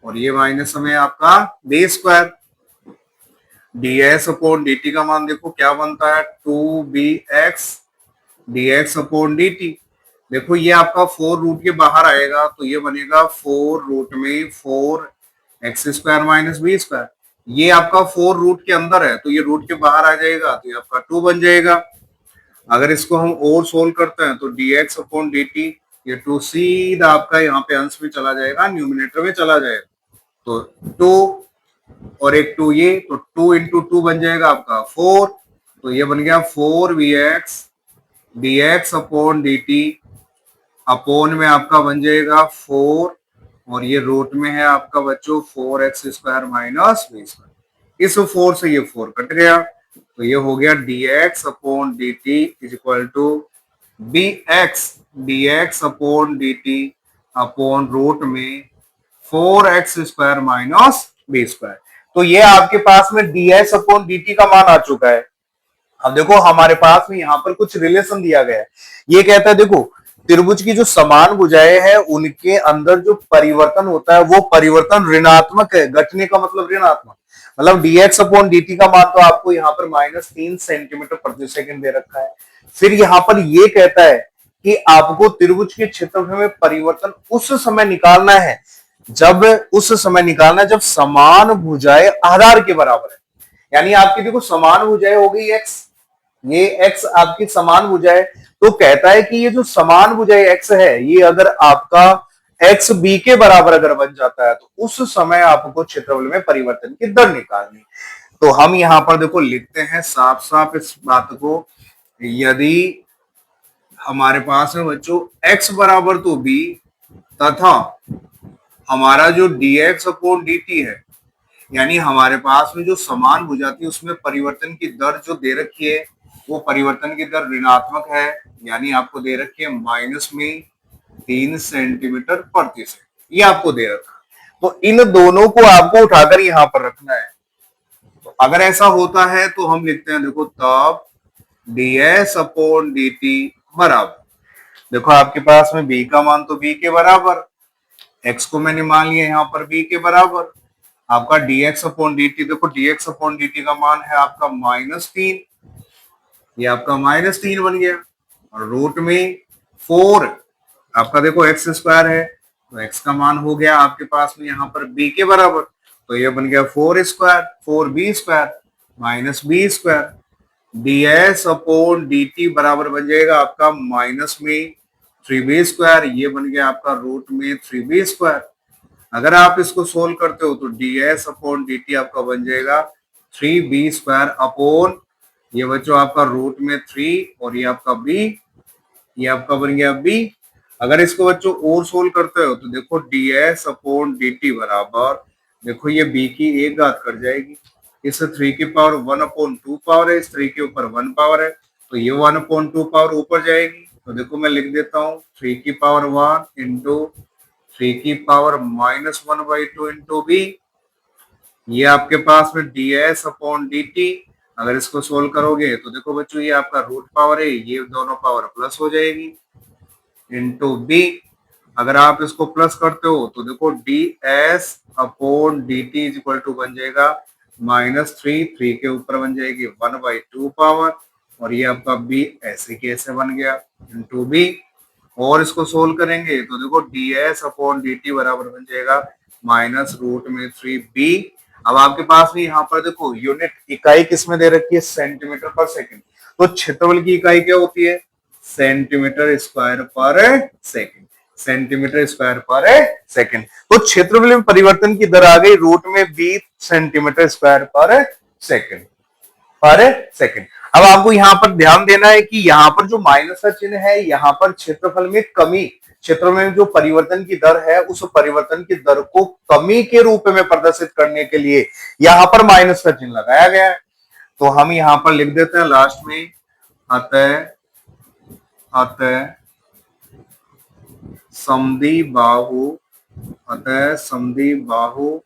और ये माइनस में आपका b²। ds अपॉन dt का मान देखो क्या बनता है 2bx dx अपॉन dt। देखो ये आपका 4 रूट के बाहर आएगा तो ये बनेगा 4 रूट में 4x² माइनस b²। ये आपका 4 रूट के अंदर है तो ये रूट के बाहर आ जाएगा तो ये आपका 2 बन जाएगा। अगर इसको हम और सोल्व करते हैं तो dx अपॉन dt ये 2 सीधा आपका यहाँ पे अंश में चला जाएगा, न्यूमिनेटर में चला जाएगा तो 2 और एक 2 ये तो 2 इंटू 2 बन जाएगा आपका 4, तो ये बन गया 4bx dx upon dt upon में आपका बन जाएगा 4 और ये रूट में है आपका बच्चों 4x² माइनस b²। इस 4 से ये 4 कट गया तो ये हो गया dx upon dt is equal to bx dx upon dt upon root में 4x² माइनस b²। तो ये आपके पास में ds अपॉन dt का मान आ चुका है। अब देखो हमारे पास में यहाँ पर कुछ रिलेशन दिया गया है, ये कहता है देखो त्रिभुज की जो समान भुजाएं हैं उनके अंदर जो परिवर्तन होता है वो परिवर्तन ऋणात्मक है, घटने का मतलब ऋणात्मक, मतलब dx अपॉन dt का मान तो आपको यहाँ पर -3 सेंटीमीटर प्रति सेकंड दे रखा है। फिर यहाँ पर ये कहता है कि आपको त्रिभुज के क्षेत्रफल में परिवर्तन उस समय निकालना है जब समान भुजाएं आधार के बराबर है। यानी आपकी देखो समान भुजाएं हो गई x, ये x आपकी समान भुजाएं, तो कहता है कि ये जो समान भुजाएं x है ये अगर आपका x b के बराबर अगर बन जाता है तो उस समय आपको क्षेत्रफल में परिवर्तन की दर निकालनी। तो हम यहाँ पर देखो लिखते हैं साफ साफ इस बात को, यदि हमारे पास में बच्चों x बराबर तो b तथा हमारा जो dx अपॉन dt है, यानी हमारे पास में जो समान भुजा थी उसमें परिवर्तन की दर जो दे रखी है वो परिवर्तन की दर ऋणात्मक है, यानी आपको दे रखी है -3 सेंटीमीटर प्रति सेकंड, ये आपको दे रखा। तो इन दोनों को आपको उठाकर यहाँ पर रखना है। तो अगर ऐसा होता है तो हम लिखते हैं देखो तब ds अपॉन dt बराबर, देखो आपके पास में b का मान तो b के बराबर, x को मैंने मान लिया यहाँ पर b के बराबर, आपका dx अपॉन dt, देखो dx अपॉन dt का मान है आपका -3, ये आपका -3 बन गया और रूट में 4 आपका देखो x² है तो x का मान हो गया आपके पास में यहाँ पर b के बराबर, तो ये बन गया 4 square 4b square minus B square D S upon D T बराबर बन जाएगा आपका माइनस में 3b स्क्वायर, ये बन गया आपका रूट में 3b स्क्वायर। अगर आप इसको सोल्व करते हो तो D S upon D T आपका बन जाएगा 3b स्क्वायर अपॉन ये बच्चों आपका रूट में 3 और ये आपका b, ये आपका बन गया b। अगर इसको बच्चों और सोल्व करते हो तो देखो D S upon D T बराबर, देखो ये b की एक घात कर जाएगी, इस 3 की पावर 1/2 पावर है, इस 3 के ऊपर 1 पावर है, तो ये 1/2 पावर ऊपर जाएगी। तो देखो मैं लिख देता हूँ 3 की पावर 1 इंटू 3 की पावर -1/2 इंटू बी, ये आपके पास में D S upon D T. अगर इसको सोल्व करोगे तो देखो बच्चों ये आपका रूट पावर है, ये दोनों पावर प्लस हो जाएगी इंटू बी। अगर आप इसको प्लस करते हो तो देखो D S upon D T is equal to बन जाएगा -3, 3 के ऊपर बन जाएगी 1/2 पावर और ये आपका बी ऐसे के ऐसे बन गया इंटू बी। और इसको सोल्व करेंगे तो देखो D S upon D T बराबर बन जाएगा -√3b। अब आपके पास में यहाँ पर देखो यूनिट इकाई किसमें दे रखी है, सेंटीमीटर पर सेकंड, तो क्षेत्रफल की इकाई क्या होती है, सेंटीमीटर स्क्वायर पर सेकंड, सेंटीमीटर स्क्वायर पर सेकंड। तो क्षेत्रफल में परिवर्तन की दर आ गई रूट में 20 सेंटीमीटर स्क्वायर पर सेकंड, पर सेकंड। अब आपको यहाँ पर ध्यान देना है कि यहाँ पर जो माइनस का चिन्ह है, यहाँ पर क्षेत्रफल में कमी, क्षेत्र में जो परिवर्तन की दर है उस परिवर्तन की दर को कमी के रूप में प्रदर्शित करने के लिए यहाँ पर माइनस का चिन्ह लगाया गया है। तो हम यहाँ पर लिख देते हैं लास्ट में अतः अतः समद्वि बाहु, अतः समद्वि बाहु,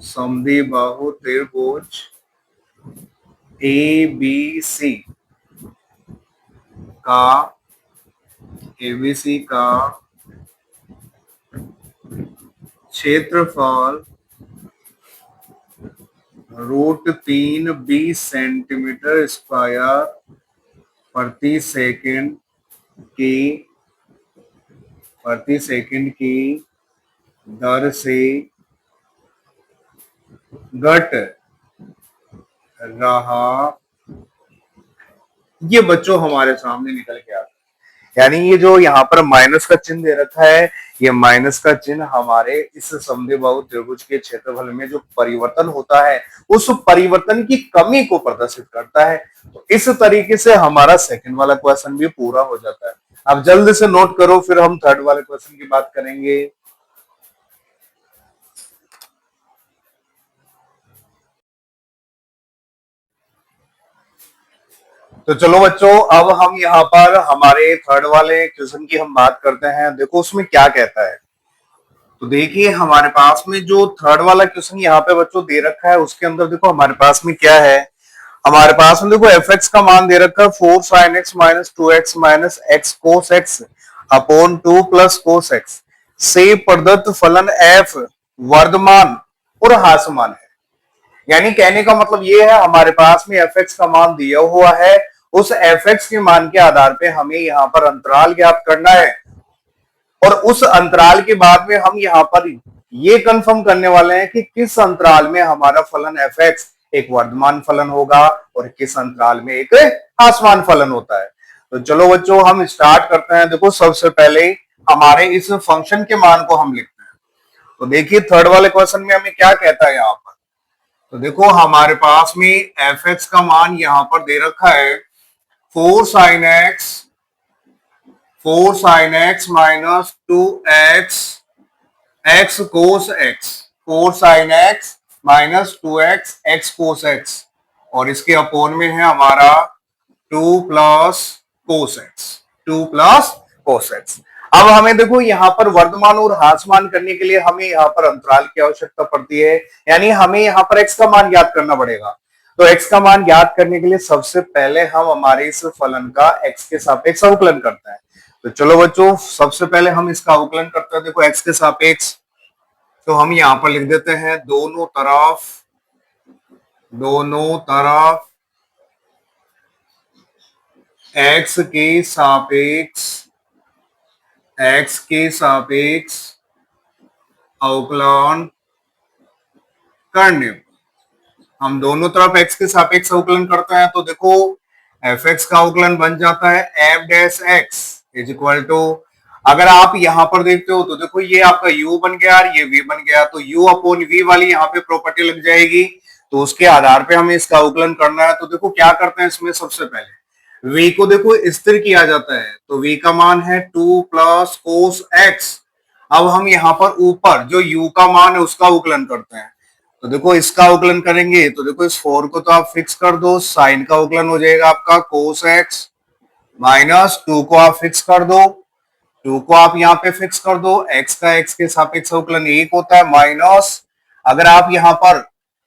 समद्वि बाहु त्रिभुज ए बी सी का, एबीसी का क्षेत्रफल √3 सेंटीमीटर स्क्वायर प्रति सेकंड की दर से घट रहा, ये बच्चों हमारे सामने निकल के आता है। यानी ये जो यहाँ पर माइनस का चिन्ह दे रखा है, ये माइनस का चिन्ह हमारे इस समद्विबाहु त्रिभुज के क्षेत्रफल में जो परिवर्तन होता है उस परिवर्तन की कमी को प्रदर्शित करता है। तो इस तरीके से हमारा सेकंड वाला क्वेश्चन भी पूरा हो जाता है। अब जल्दी से नोट करो, फिर हम थर्ड वाले क्वेश्चन की बात करेंगे। तो चलो बच्चों, अब हम यहाँ पर हमारे थर्ड वाले क्वेश्चन की हम बात करते हैं। देखो उसमें क्या कहता है, तो देखिए हमारे पास में जो थर्ड वाला क्वेश्चन यहाँ पे बच्चों दे रखा है उसके अंदर देखो हमारे पास में क्या है, हमारे पास में देखो एफ एक्स का मान दे रखा है 4 sin x minus 2x minus x cos x upon 2 plus cos x से प्रदत्त फलन f वर्धमान और ह्रासमान है। यानी कहने का मतलब ये है हमारे पास में एफ एक्स का मान दिया हुआ है, उस एफ एक्स के मान के आधार पे हमें यहाँ पर अंतराल ज्ञात करना है और उस अंतराल के बाद में हम यहाँ पर ये कंफर्म करने वाले हैं कि किस अंतराल में हमारा फलन एफ एक्स एक वर्धमान फलन होगा और किस अंतराल में एक ह्रासमान फलन होता है। तो चलो बच्चों हम स्टार्ट करते हैं। देखो सबसे पहले हमारे इस फंक्शन के मान को हम लिखते हैं। तो देखिए थर्ड वाले क्वेश्चन में हमें क्या कहता है यहाँ पर, तो देखो हमारे पास में एफ एक्स का मान यहाँ पर दे रखा है 4 sin x minus 2x x cos x, 4 sin x minus 2x x cos x और इसके अपोन में है हमारा 2 plus cos x, 2 plus cos x। अब हमें देखो यहाँ पर वर्धमान और ह्रासमान करने के लिए हमें यहाँ पर अंतराल की आवश्यकता पड़ती है, यानी हमें यहाँ पर x का मान ज्ञात करना पड़ेगा। तो x का मान ज्ञात करने के लिए सबसे पहले हम हमारे इस फलन का x के सापेक्ष अवकलन करते हैं। तो चलो बच्चों सबसे पहले हम इसका अवकलन करते हैं। देखो x के सापेक्ष, तो हम यहाँ पर लिख देते हैं दोनों तरफ x के सापेक्ष एक्स के सापेक्ष अवकलन करने पर, हम दोनों तरफ x के सापेक्ष अवकलन करते हैं तो देखो एफ एक्स का अवकलन बन जाता है F dash x is equal to, अगर आप यहां पर देखते हो तो देखो ये आपका u बन गया और ये v बन गया, तो u अपॉन v वाली यहाँ पे प्रॉपर्टी लग जाएगी, तो उसके आधार पे हमें इसका अवकलन करना है। तो देखो क्या करते हैं इसमें, सबसे पहले v को देखो स्थिर किया जाता है, तो v का मान है 2 प्लस कोस एक्स। अब हम यहाँ पर ऊपर जो u का मान है उसका अवकलन करते हैं, तो देखो इसका अवकलन करेंगे तो देखो इस 4 को तो आप फिक्स कर दो, साइन का अवकलन हो जाएगा आपका कोस एक्स, माइनस 2 को आप फिक्स कर दो, 2 को आप यहाँ पे फिक्स कर दो, x का x के सापेक्ष अवकलन 1 होता है, माइनस अगर आप यहाँ पर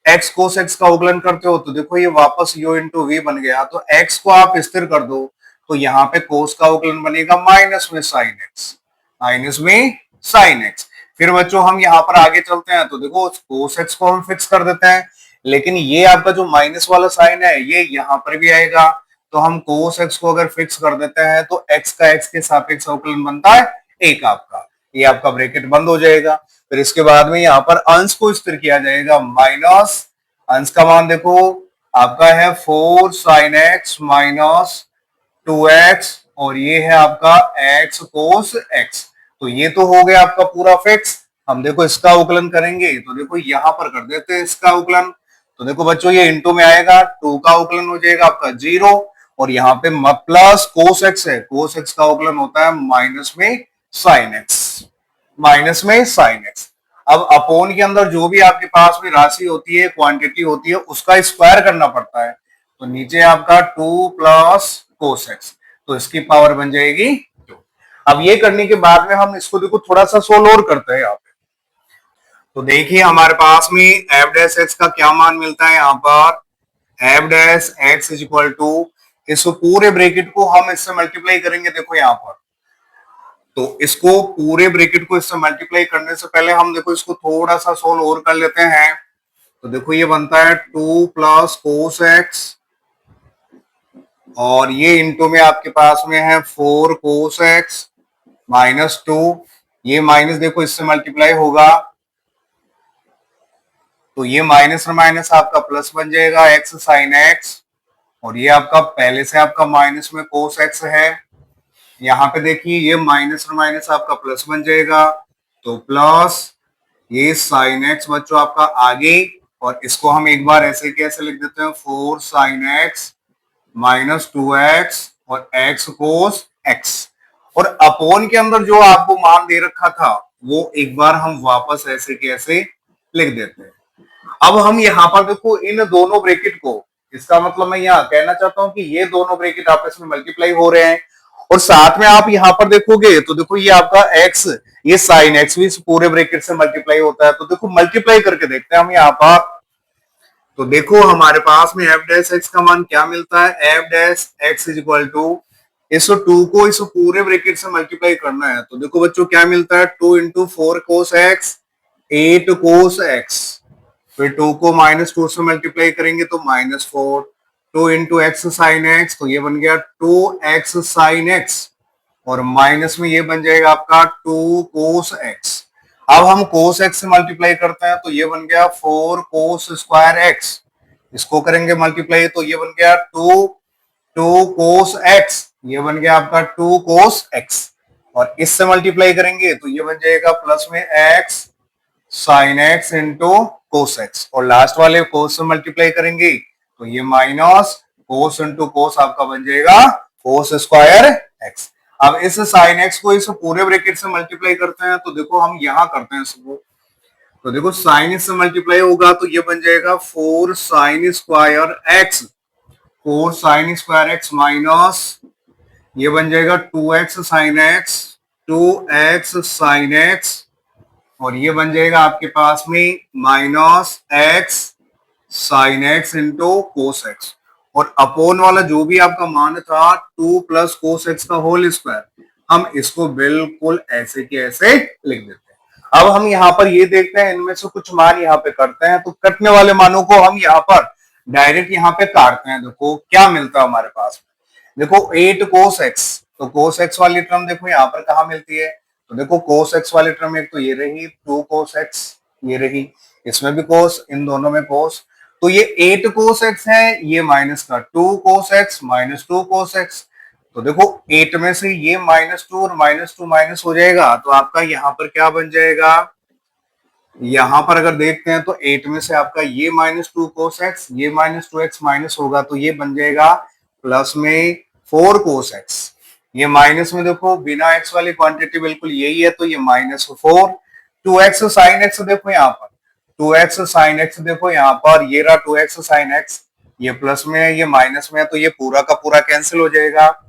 x कोस x का अवकलन करते हो तो देखो ये वापस u इंटू वी बन गया, तो x को आप स्थिर कर दो तो यहाँ पे कोस का अवकलन बनेगा माइनस में साइन x, माइनस में साइन x। फिर बच्चों हम यहाँ पर आगे चलते हैं तो देखो कोस x को हम फिक्स कर देते हैं, लेकिन ये आपका जो माइनस वाला साइन है ये यहाँ पर भी आएगा, तो हम कोस x को अगर फिक्स कर देते हैं तो x का x के सापेक्ष अवकलन बनता है 1 आपका, ये आपका ब्रैकेट बंद हो जाएगा। फिर इसके बाद में यहाँ पर अंश को स्थिर किया जाएगा, माइनस अंश का मान देखो आपका है 4 साइन x माइनस 2x, और ये है आपका x कोस x, तो ये तो हो गया आपका पूरा फिक्स। हम देखो इसका अवकलन करेंगे तो देखो यहां पर कर देते हैं इसका अवकलन, तो देखो बच्चों ये इंटू में आएगा, 2 का अवकलन हो जाएगा आपका 0, और यहाँ पे प्लस कोस एक्स है, कोस एक्स का अवकलन होता है माइनस में साइन एक्स, माइनस में साइन एक्स। अब अपोन के अंदर जो भी आपके पास में राशि होती है, क्वांटिटी होती है, उसका स्क्वायर करना पड़ता है, तो नीचे आपका 2 प्लस कोस एक्स, तो इसकी पावर बन जाएगी 2। अब ये करने के बाद में हम इसको देखो थोड़ा सा सोल्व और करते हैं यहाँ पे, तो देखिए हमारे पास में एफ डैश एक्स का क्या मान मिलता है, यहाँ पर F dash x is equal to, इस पूरे ब्रैकेट को हम इससे मल्टीप्लाई करेंगे, देखो यहाँ पर, तो इसको पूरे ब्रैकेट को इससे मल्टीप्लाई करने से पहले हम देखो इसको थोड़ा सा सोल्व और कर लेते हैं, तो देखो ये बनता है 2 प्लस कोस एक्स, और ये इंटू में आपके पास में है 4 कोस एक्स माइनस 2, ये माइनस देखो इससे मल्टीप्लाई होगा तो ये माइनस और माइनस आपका प्लस बन जाएगा एक्स साइन एक्स, और ये आपका पहले से आपका माइनस में कोस एक्स है, यहाँ पे देखिए ये माइनस और माइनस आपका प्लस बन जाएगा, तो प्लस ये साइन एक्स बच्चों आपका आगे, और इसको हम एक बार ऐसे कैसे लिख देते हैं 4 साइन एक्स माइनस 2x और x कोस x, और अपोन के अंदर जो आपको मान दे रखा था वो एक बार हम वापस ऐसे कैसे लिख देते हैं। अब हम यहाँ पर देखो इन दोनों ब्रैकेट को, इसका मतलब मैं यहाँ कहना चाहता हूं कि ये दोनों ब्रैकेट आपस में मल्टीप्लाई हो रहे हैं, और साथ में आप यहाँ पर देखोगे तो देखो ये आपका x, ये साइन x भी इस पूरे ब्रैकेट से मल्टीप्लाई होता है, तो देखो मल्टीप्लाई करके देखते हैं हम यहाँ पर, तो देखो हमारे पास में एफ डैश एक्स का मान क्या मिलता है, F dash x is equal to, इस 2 को इस पूरे ब्रैकेट से मल्टीप्लाई करना है, तो देखो बच्चों क्या मिलता है 2 into 4 cos x 8 cos x, फिर 2 को माइनस 2 से मल्टीप्लाई करेंगे तो minus 4, 2 into x sine x, तो ये बन गया 2x साइन एक्स, और माइनस में ये बन जाएगा आपका 2 कोस एक्स। अब हम कोस एक्स से मल्टीप्लाई करते हैं तो ये बन गया 4 कोस स्क्वायर एक्स, इसको करेंगे मल्टीप्लाई तो ये बन गया 2 कोस एक्स, ये बन गया आपका 2 कोस एक्स, और इससे मल्टीप्लाई करेंगे तो ये बन जाएगा प्लस में x sign x into cos x, और लास्ट वाले कोस से मल्टीप्लाई करेंगे तो ये माइनस कोस इंटू कोस आपका बन जाएगा कोस स्क्वायर एक्स। अब इस साइन एक्स को इस पूरे ब्रैकेट से मल्टीप्लाई करते हैं, तो देखो हम यहां करते हैं इसको, तो देखो साइन से मल्टीप्लाई होगा तो ये बन जाएगा 4 sine square x, 4 sine square x minus ये बन जाएगा 2x sine x, 2x sine x, और ये बन जाएगा आपके पास में minus x sign x into cos x, और अपोन वाला जो भी आपका मान था 2 प्लस कोस एक्स का होल स्क्वायर, हम इसको बिल्कुल ऐसे के ऐसे लिख देते हैं। अब हम यहाँ पर ये देखते हैं इनमें से कुछ मान यहाँ पे करते हैं, तो कटने वाले मानों को हम यहाँ पर डायरेक्ट यहाँ पे काटते हैं, देखो क्या मिलता है हमारे पास में, देखो 8 कोस एक्स, तो कोस एक्स वाली टर्म देखो यहाँ पर कहाँ मिलती है, तो देखो कोस एक्स वाली टर्म एक तो ये रही 2 कोस एक्स, ये रही, इसमें भी कोस, इन दोनों में कोस, तो ये 8 कोस एक्स है, ये माइनस का 2 कोस एक्स माइनस 2 कोस एक्स, तो देखो 8 में से ये -2 और -2 माइनस हो जाएगा, तो आपका यहाँ पर क्या बन जाएगा, यहां पर अगर देखते हैं तो 8 में से आपका ये -2 कोस एक्स, ये -2x माइनस होगा, तो ये बन जाएगा प्लस में 4 कोस एक्स, ये माइनस में देखो बिना x वाली क्वांटिटी बिल्कुल यही है, तो ये -4, 2x साइन एक्स देखो यहाँ पर, 2x साइन एक्स देखो यहाँ पर, ये रहा 2x साइन एक्स, ये प्लस में है, ये माइनस में है, तो ये पूरा का पूरा कैंसिल हो जाएगा।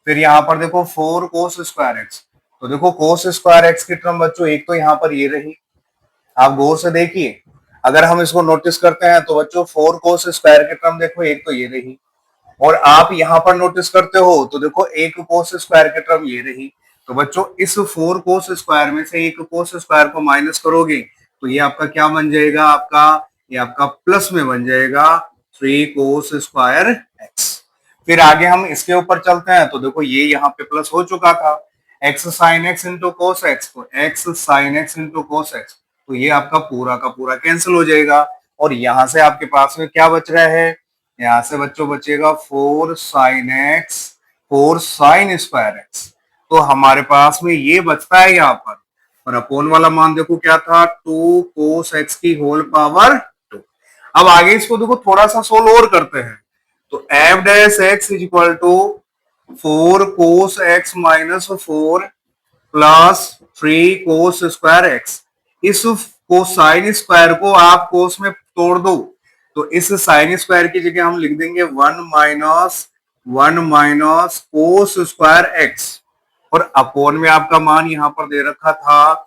फिर यहाँ पर देखो 4 कोस स्क्वायर एक्स, तो देखो कोस स्क्वायर एक्स की टर्म बच्चों एक तो यहाँ पर ये रही, आप गौर से देखिए, अगर हम इसको नोटिस करते हैं तो बच्चों 4 कोस स्क्वायर की टर्म देखो एक तो ये रही, और आप यहां पर नोटिस करते हो तो देखो एक कोस स्क्वायर की टर्म ये रही, तो बच्चों इस 4 कोस स्क्वायर में से एक कोस स्क्वायर को माइनस करोगे तो ये आपका क्या बन जाएगा, आपका ये आपका प्लस में बन जाएगा 3 कोस स्क्वायर एक्स। फिर आगे हम इसके ऊपर चलते हैं, तो देखो ये यहाँ पे प्लस हो चुका था, x sine x into cos x, तो x sine x into cos x, तो ये आपका पूरा का पूरा कैंसिल हो जाएगा, और यहां से आपके पास में क्या बच रहा है, यहां से बच्चों बचेगा 4 sine x 4 sine square X, तो हमारे पास में ये बचता है यहाँ पर, और अपोन वाला मान देखो क्या था 2 कोस एक्स की होल पावर 2। अब आगे इसको देखो थोड़ा सा सोल्व और करते हैं, तो F dash x is equal to 4 cos X minus 4 plus 3 cos square X, इस कोसाइन स्क्वायर को आप कोस में तोड़ दो, तो इस साइन स्क्वायर की जगह हम लिख देंगे 1 माइनस कोस स्क्वायर एक्स, और अपोन में आपका मान यहां पर दे रखा था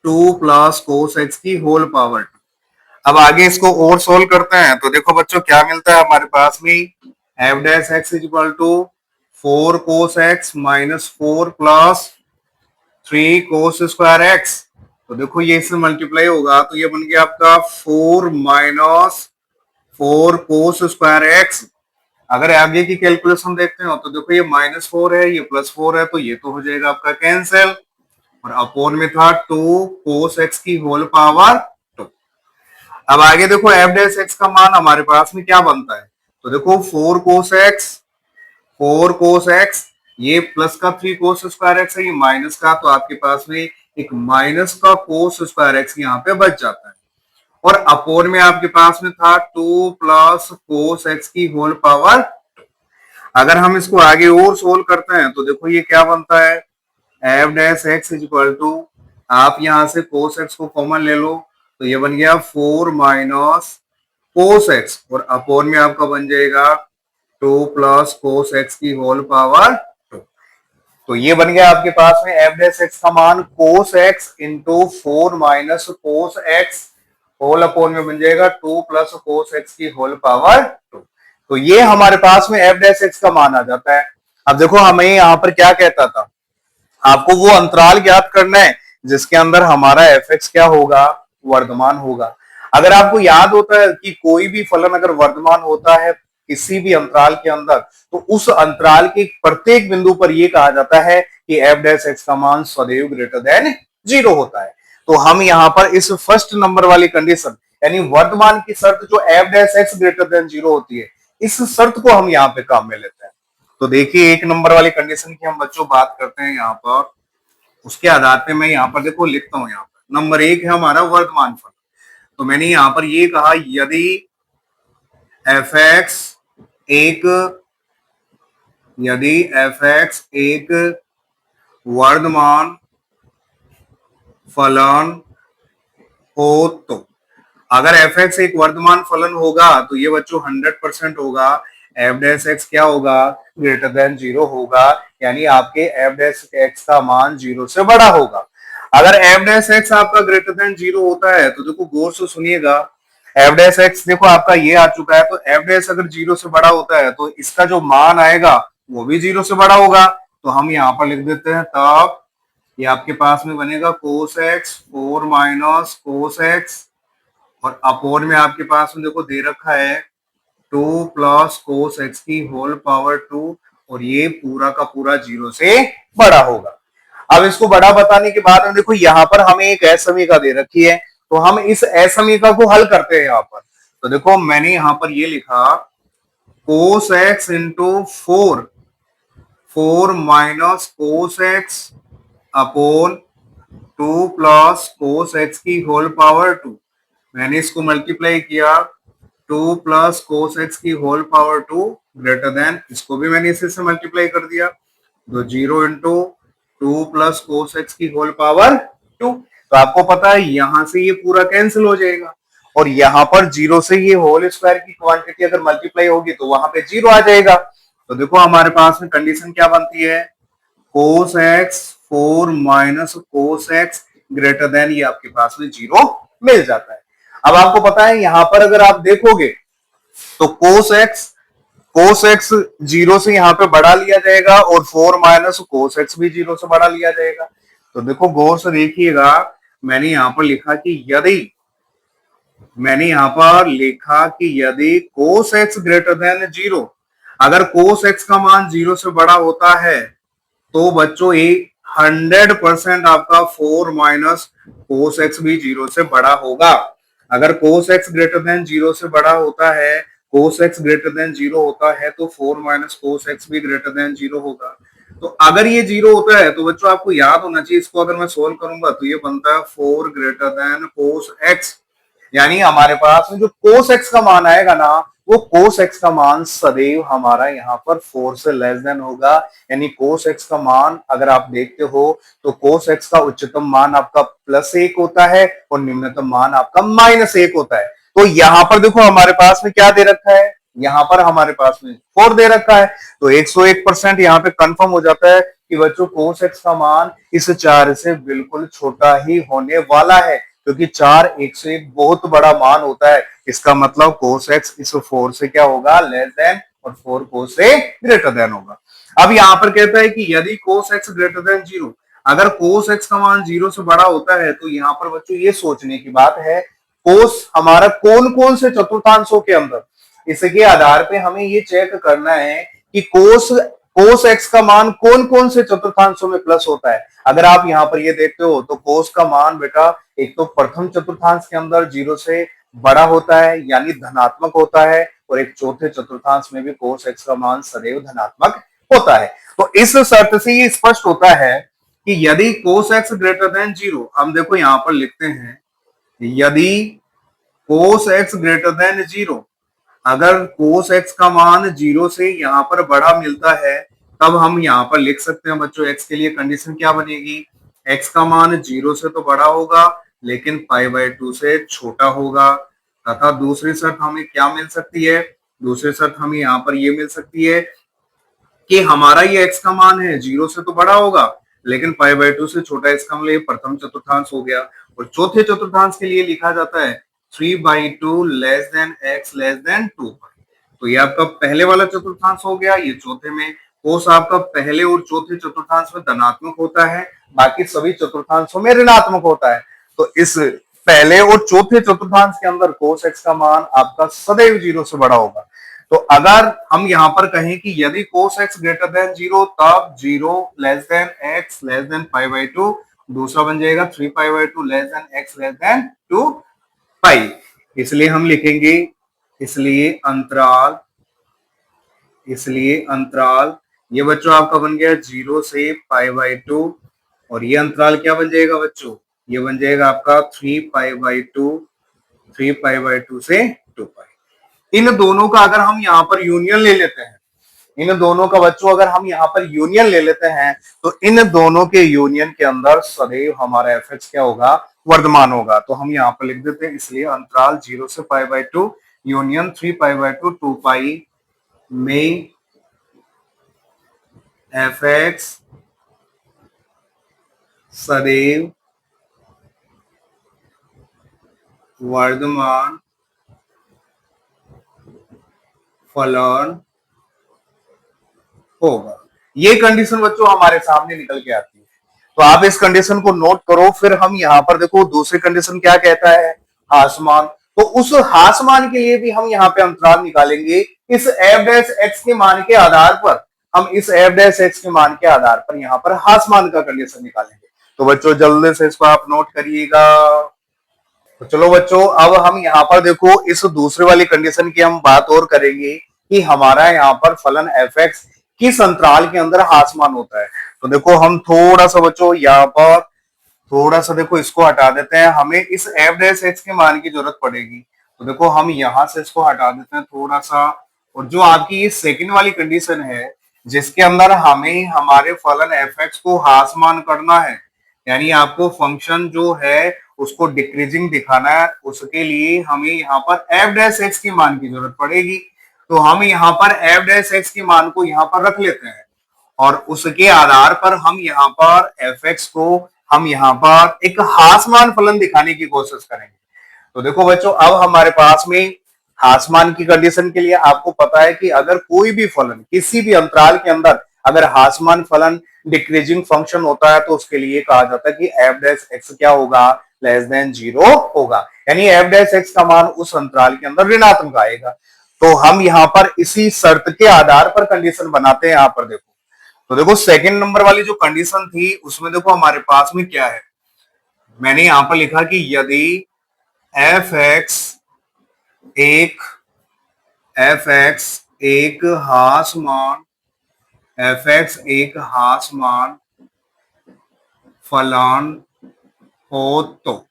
2 प्लस कोस एक्स की होल पावर। अब आगे इसको और सोल्व करते हैं, तो देखो बच्चों क्या मिलता है हमारे पास में, F dash x is equal to 4 cos X minus 4 plus 3 cos square X, तो देखो ये इससे मल्टीप्लाई होगा, तो ये बन गया आपका 4 माइनस 4 कोस स्क्वायर एक्स। अगर आगे की कैलकुलेशन देखते हो तो देखो ये -4 है, ये +4 है, तो ये तो हो जाएगा आपका कैंसिल, और अपोन में था 2 कोस एक्स की होल पावर 2। अब आगे देखो एफ डैश एक्स का मान हमारे पास में क्या बनता है, तो देखो 4 कोस एक्स, ये प्लस का 3 कोस स्क्वायर एक्स है, ये माइनस का, तो आपके पास में एक माइनस का कोस स्क्वायर एक्स यहाँ पे बच जाता है, और अपोन में आपके पास में था 2 प्लस कोस एक्स की होल पावर। अगर हम इसको आगे और सोल्व करते हैं तो देखो ये क्या बनता है, F dash x is equal to, आप यहां से कोस एक्स को कॉमन ले लो, तो ये बन गया 4 माइनस कोस एक्स, और अपोन में आपका बन जाएगा 2 प्लस कोस एक्स की होल पावर 2। तो ये बन गया आपके पास में एफ डैश एक्स का मान cos X into 4 minus cos X whole upon में बन जाएगा 2 प्लस कोस एक्स की होल पावर 2। तो ये हमारे पास में एफ डैश एक्स का मान आ जाता है। अब देखो हमें यहाँ पर क्या कहता था, आपको वो अंतराल ज्ञात करना है जिसके अंदर हमारा एफ एक्स क्या होगा, वर्धमान होगा। अगर आपको याद होता है कि कोई भी फलन अगर वर्धमान होता है किसी भी अंतराल के अंदर, तो उस अंतराल के प्रत्येक बिंदु पर यह कहा जाता है कि एफ डैश एक्स का मान सदैव ग्रेटर देन 0 होता है। तो हम यहाँ पर इस फर्स्ट नंबर वाली कंडीशन यानी वर्तमान की शर्त जो F dash x greater than 0 होती है, इस शर्त को हम यहाँ पे काम में लेते हैं। तो देखिए एक नंबर वाली कंडीशन की हम बच्चों बात करते हैं यहाँ पर, उसके आधार पे मैं यहाँ पर देखो लिखता हूँ, यहाँ पर नंबर 1 है हमारा वर्तमान फलन। तो मैंने यहाँ पर ये कहा यदि एफ एक्स एक वर्तमान फलन हो, तो अगर एफ एक्स एक वर्तमान फलन होगा तो ये बच्चों 100% होगा, एफ डैश एक्स क्या होगा, ग्रेटर देन 0 होगा, यानी आपके एफ डैश एक्स का मान 0 से बड़ा होगा। अगर एफ डैश एक्स आपका ग्रेटर देन 0 होता है तो देखो गौर से सुनिएगा, एफ डैश एक्स देखो आपका ये आ चुका है, तो एफ डैश अगर 0 से बड़ा होता है तो इसका जो मान आएगा वो भी 0 से बड़ा होगा। तो हम यहाँ पर लिख देते हैं, तब ये आपके पास में बनेगा cos x 4 minus cos x, और अपोन में आपके पास में देखो दे रखा है 2 प्लस कोस एक्स की होल पावर 2, और ये पूरा का पूरा 0 से बड़ा होगा। अब इसको बड़ा बताने के बाद में देखो यहाँ पर हमें एक असमीका दे रखी है, तो हम इस असमीका को हल करते हैं यहाँ पर। तो देखो मैंने यहाँ पर ये लिखा cos x into 4 minus cos x upon 2 plus cos X की होल पावर 2। मैंने इसको मल्टीप्लाई किया 2 प्लस कोस एक्स की होल पावर 2 ग्रेटर देन, इसको भी मैंने इसी से मल्टीप्लाई कर दिया, तो 0 इंटू 2 प्लस कोस एक्स की होल पावर 2। तो आपको पता है यहां से ये पूरा कैंसिल हो जाएगा, और यहाँ पर 0 से ये होल स्क्वायर की क्वांटिटी अगर मल्टीप्लाई होगी तो वहां पे 0 आ जाएगा। तो देखो हमारे पास में कंडीशन क्या बनती है, cos x 4 minus cos x greater than, ये आपके पास में 0 मिल जाता है। अब आपको पता है यहां पर अगर आप देखोगे तो कोस एक्स 0 से यहाँ पे बढ़ा लिया जाएगा, और 4 माइनस कोस एक्स भी 0 से बढ़ा लिया जाएगा। तो देखो गौर से देखिएगा, मैंने यहाँ पर लिखा कि यदि कोस एक्स ग्रेटर देन 0, अगर कोस एक्स का मान 0 से बड़ा होता है तो बच्चों 100% आपका 4 माइनस कोस एक्स भी 0 से बड़ा होगा। अगर कोस एक्स ग्रेटर देन 0 से बड़ा होता है, कोस एक्स ग्रेटर देन 0 होता है, तो 4 माइनस कोस एक्स भी ग्रेटर देन 0 होगा। तो अगर ये 0 होता है तो बच्चों आपको याद होना चाहिए, इसको अगर मैं सोल्व करूंगा तो ये बनता है 4 ग्रेटर देन कोस एक्स। यानी हमारे पास में जो कोस एक्स का मान आएगा ना, वो कोस एक्स का मान सदैव हमारा यहाँ पर 4 से लेस देन होगा। यानी कोस एक्स का मान अगर आप देखते हो तो कोस एक्स का उच्चतम मान आपका +1 होता है और निम्नतम मान आपका -1 होता है। तो यहाँ पर देखो हमारे पास में क्या दे रखा है, यहाँ पर हमारे पास में 4 दे रखा है, तो 101% यहाँ पे कंफर्म हो जाता है कि बच्चों कोस एक्स का मान इस 4 से बिल्कुल छोटा ही होने वाला है, क्योंकि 4 101 बहुत बड़ा मान होता है। इसका मतलब कोस एक्स इस 4 से क्या होगा, लेस देन, और 4 कोस से ग्रेटर देन होगा। अब यहाँ पर कहता है कि यदि कोस एक्स ग्रेटर देन 0, अगर कोस एक्स का मान 0 से बड़ा होता है तो यहाँ पर बच्चों ये सोचने की बात है कोस हमारा कौन कौन से चतुर्थांशों के अंदर, इसके आधार पे हमें ये चेक करना है कि कोस एक्स का मान कौन कौन से चतुर्थांशों में प्लस होता है। अगर आप यहाँ पर ये देखते हो तो कोस का मान बेटा एक तो प्रथम चतुर्थांश के अंदर 0 से बड़ा होता है यानी धनात्मक होता है, और एक चौथे चतुर्थांश में भी कोस एक्स का मान सदैव धनात्मक होता है। तो इस शर्त से ये स्पष्ट होता है कि यदि कोस एक्स ग्रेटर देन 0, हम देखो यहां पर लिखते हैं यदि कोस एक्स ग्रेटर देन 0, अगर कोस एक्स का मान 0 से यहां पर बड़ा मिलता है तब हम यहां पर लिख सकते हैं बच्चों एक्स के लिए कंडीशन क्या बनेगी, एक्स का मान 0 से तो बड़ा होगा लेकिन π/2 से छोटा होगा। तथा दूसरी शर्त हमें क्या मिल सकती है, दूसरी शर्त हमें यहाँ पर ये मिल सकती है कि हमारा ये एक्स का मान है 0 से तो बड़ा होगा लेकिन π/2 से छोटा, इसका मतलब ये प्रथम चतुर्थांश हो गया। और चौथे चतुर्थांश के लिए लिखा जाता है 3/2 less than x less than 2π। तो ये आपका पहले वाला चतुर्थांश हो गया, ये चौथे में। कोस आपका पहले और चौथे चतुर्थांश में धनात्मक होता है, बाकी सभी चतुर्थांशों में ऋणात्मक होता है। तो इस पहले और चौथे चतुर्थांश के अंदर कोस एक्स का मान आपका सदैव 0 से बड़ा होगा। तो अगर हम यहाँ पर कहें कि यदि कोस एक्स ग्रेटर देन 0 तब 0 less than x less than π/2, दूसरा बन जाएगा 3π/2 less than x less than 2π। इसलिए हम लिखेंगे इसलिए अंतराल ये बच्चों आपका बन गया 0 से π/2, और ये अंतराल क्या बन जाएगा बच्चों, ये बन जाएगा आपका 3π/2 से 2π। इन दोनों का अगर हम यहाँ पर यूनियन ले लेते हैं, इन दोनों का बच्चों अगर हम यहाँ पर यूनियन ले लेते हैं तो इन दोनों के यूनियन के अंदर सदैव हमारा एफ क्या होगा, वर्धमान होगा। तो हम यहाँ पर लिख देते हैं इसलिए अंतराल 0 से π/2 यूनियन 3π/2 2π में एफ सदैव वर्धमान फलन होगा। ये कंडीशन बच्चों हमारे सामने निकल के आती है, तो आप इस कंडीशन को नोट करो। फिर हम यहाँ पर देखो दूसरी कंडीशन क्या कहता है, हासमान। तो उस हासमान के लिए भी हम यहाँ पे अंतराल निकालेंगे इस f' x के मान के आधार पर। हम इस एफ डैश एक्स के मान के आधार पर यहाँ पर हास मान का कंडीशन निकालेंगे। तो बच्चों जल्दी से इसको आप नोट करिएगा। तो चलो बच्चों, अब हम यहाँ पर देखो इस दूसरे वाली कंडीशन की हम बात और करेंगे कि हमारा यहाँ पर फलन एफ एक्स किस अंतराल के अंदर हासमान होता है। तो देखो हम थोड़ा सा बच्चों यहाँ पर थोड़ा सा देखो इसको हटा देते हैं, हमें इस एफ डैश एक्स के मान की जरूरत पड़ेगी। तो देखो हम यहां से इसको हटा देते हैं थोड़ा सा, और जो आपकी ये सेकंड वाली कंडीशन है जिसके अंदर हमें हमारे फलन एफ एक्स को हासमान करना है, यानी आपको फंक्शन जो है उसको डिक्रीजिंग दिखाना है, उसके लिए हमें यहाँ पर एफ डैश एक्स के मान की जरूरत पड़ेगी। तो हम यहाँ पर एफ डैश एक्स के मान को यहाँ पर रख लेते हैं और उसके आधार पर हम यहाँ पर एफ एक्स को हम यहाँ पर एक हासमान फलन दिखाने की कोशिश करेंगे। तो देखो बच्चों, अब हमारे पास में हासमान की कंडीशन के लिए आपको पता है कि अगर कोई भी फलन किसी भी अंतराल के अंदर अगर हासमान फलन डिक्रीजिंग फंक्शन होता है तो उसके लिए कहा जाता है कि एफ डैश एक्स क्या होगा, लेस देन 0 होगा, यानी एफ डैश एक्स का मान उस अंतराल के अंदर ऋणात्मक आएगा। तो हम यहाँ पर इसी शर्त के आधार पर कंडीशन बनाते हैं। यहाँ पर देखो, तो देखो सेकंड नंबर वाली जो कंडीशन थी उसमें देखो हमारे पास में क्या है, मैंने यहां पर लिखा कि यदि एफ एक्स एक हास मान फलन हो, तो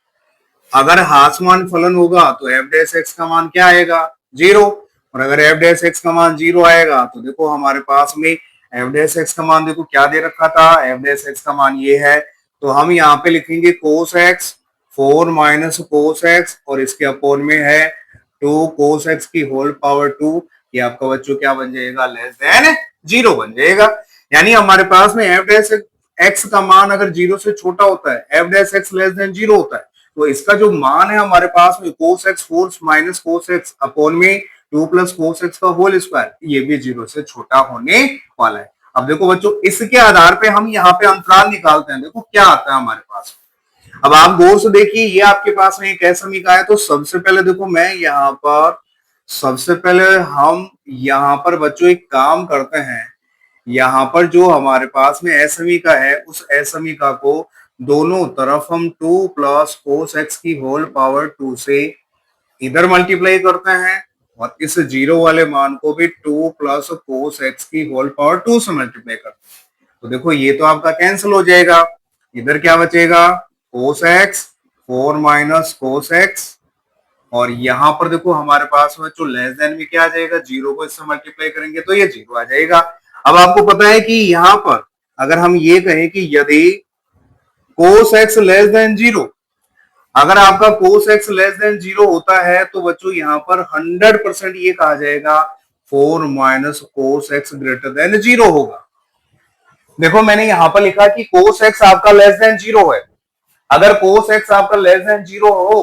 अगर हासमान फलन होगा तो एफ डैश एक्स का मान क्या आएगा, 0। और अगर एफ डैश एक्स का मान 0 आएगा तो देखो हमारे पास में एफ डैश एक्स का मान देखो क्या दे रखा था, एफ डैश एक्स का मान ये है। तो हम यहाँ पे लिखेंगे cos x 4 minus cos x और इसके अपोन में है 2 कोस एक्स की होल पावर 2। ये आपका बच्चों क्या बन जाएगा, लेस देन 0 बन जाएगा। यानी हमारे पास में एफ डैश एक्स का मान अगर 0 से छोटा होता है, F dash x less than 0 होता है, तो इसका जो मान है हमारे पास में cos x 4 minus cos x upon में 2 प्लस कोस एक्स का होल स्क्वायर, ये भी 0 से छोटा होने वाला है। अब देखो बच्चों, इसके आधार पे हम यहाँ पे अंतराल निकालते हैं, देखो क्या आता है हमारे पास। अब आप गौर से देखिए, ये आपके पास में एक ऐसा समीकरण है। तो सबसे पहले देखो मैं यहाँ पर हम यहाँ पर बच्चों एक काम करते हैं, यहाँ पर जो हमारे पास में असमीका है उस असमीका को दोनों तरफ हम 2 प्लस कोस एक्स की होल पावर 2 से इधर मल्टीप्लाई करते हैं और इस 0 वाले मान को भी 2 प्लस कोस एक्स की होल पावर 2 से मल्टीप्लाई करते हैं। तो देखो ये तो आपका कैंसिल हो जाएगा, इधर क्या बचेगा, cos x 4 minus cos x, और यहाँ पर देखो हमारे पास में जो लेस देन में क्या आ जाएगा, 0 को इससे मल्टीप्लाई करेंगे तो ये 0 आ जाएगा। अब आपको पता है कि यहाँ पर अगर हम ये कहें कि यदि कोस एक्स लेस देन 0, अगर आपका कोस एक्स लेस देन 0 होता है तो बच्चों यहाँ पर 100% ये कहा जाएगा 4 minus cos x greater than 0 होगा। देखो मैंने यहाँ पर लिखा कि कोस एक्स आपका लेस देन 0 है, अगर कोस एक्स आपका लेस देन 0 हो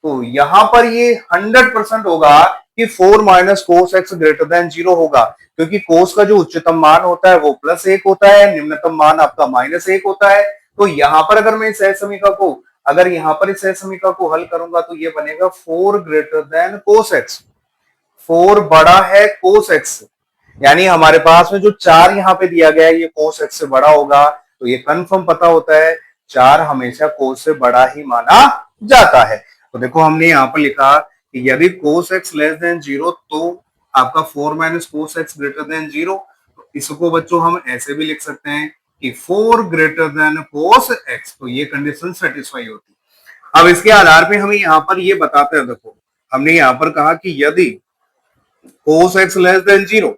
तो यहाँ पर ये 100% होगा कि 4 minus cos x greater than 0 होगा, क्योंकि कोस का जो उच्चतम मान होता है वो +1 होता है, निम्नतम मान आपका -1 होता है। तो यहाँ पर अगर मैं इस समीकरण को हल करूंगा तो ये बनेगा 4 ग्रेटर देन कोस एक्स, 4 बड़ा है कोस एक्स, यानी हमारे पास में जो 4 यहाँ पे दिया गया है ये कोस एक्स से बड़ा होगा। तो ये कंफर्म पता होता है 4 हमेशा कोस से बड़ा ही माना जाता है। तो देखो हमने यहाँ पर लिखा कि यदि कोस एक्स लेस देन 0 तो आपका 4 minus cos x greater than 0। तो इसको बच्चों हम ऐसे भी लिख सकते हैं कि 4 ग्रेटर देन कोस एक्स, तो ये कंडीशन सेटिस्फाई होती है। अब इसके आधार पे हमें यहाँ पर ये बताते हैं, देखो हमने यहाँ पर कहा कि यदि कोस एक्स लेस देन 0,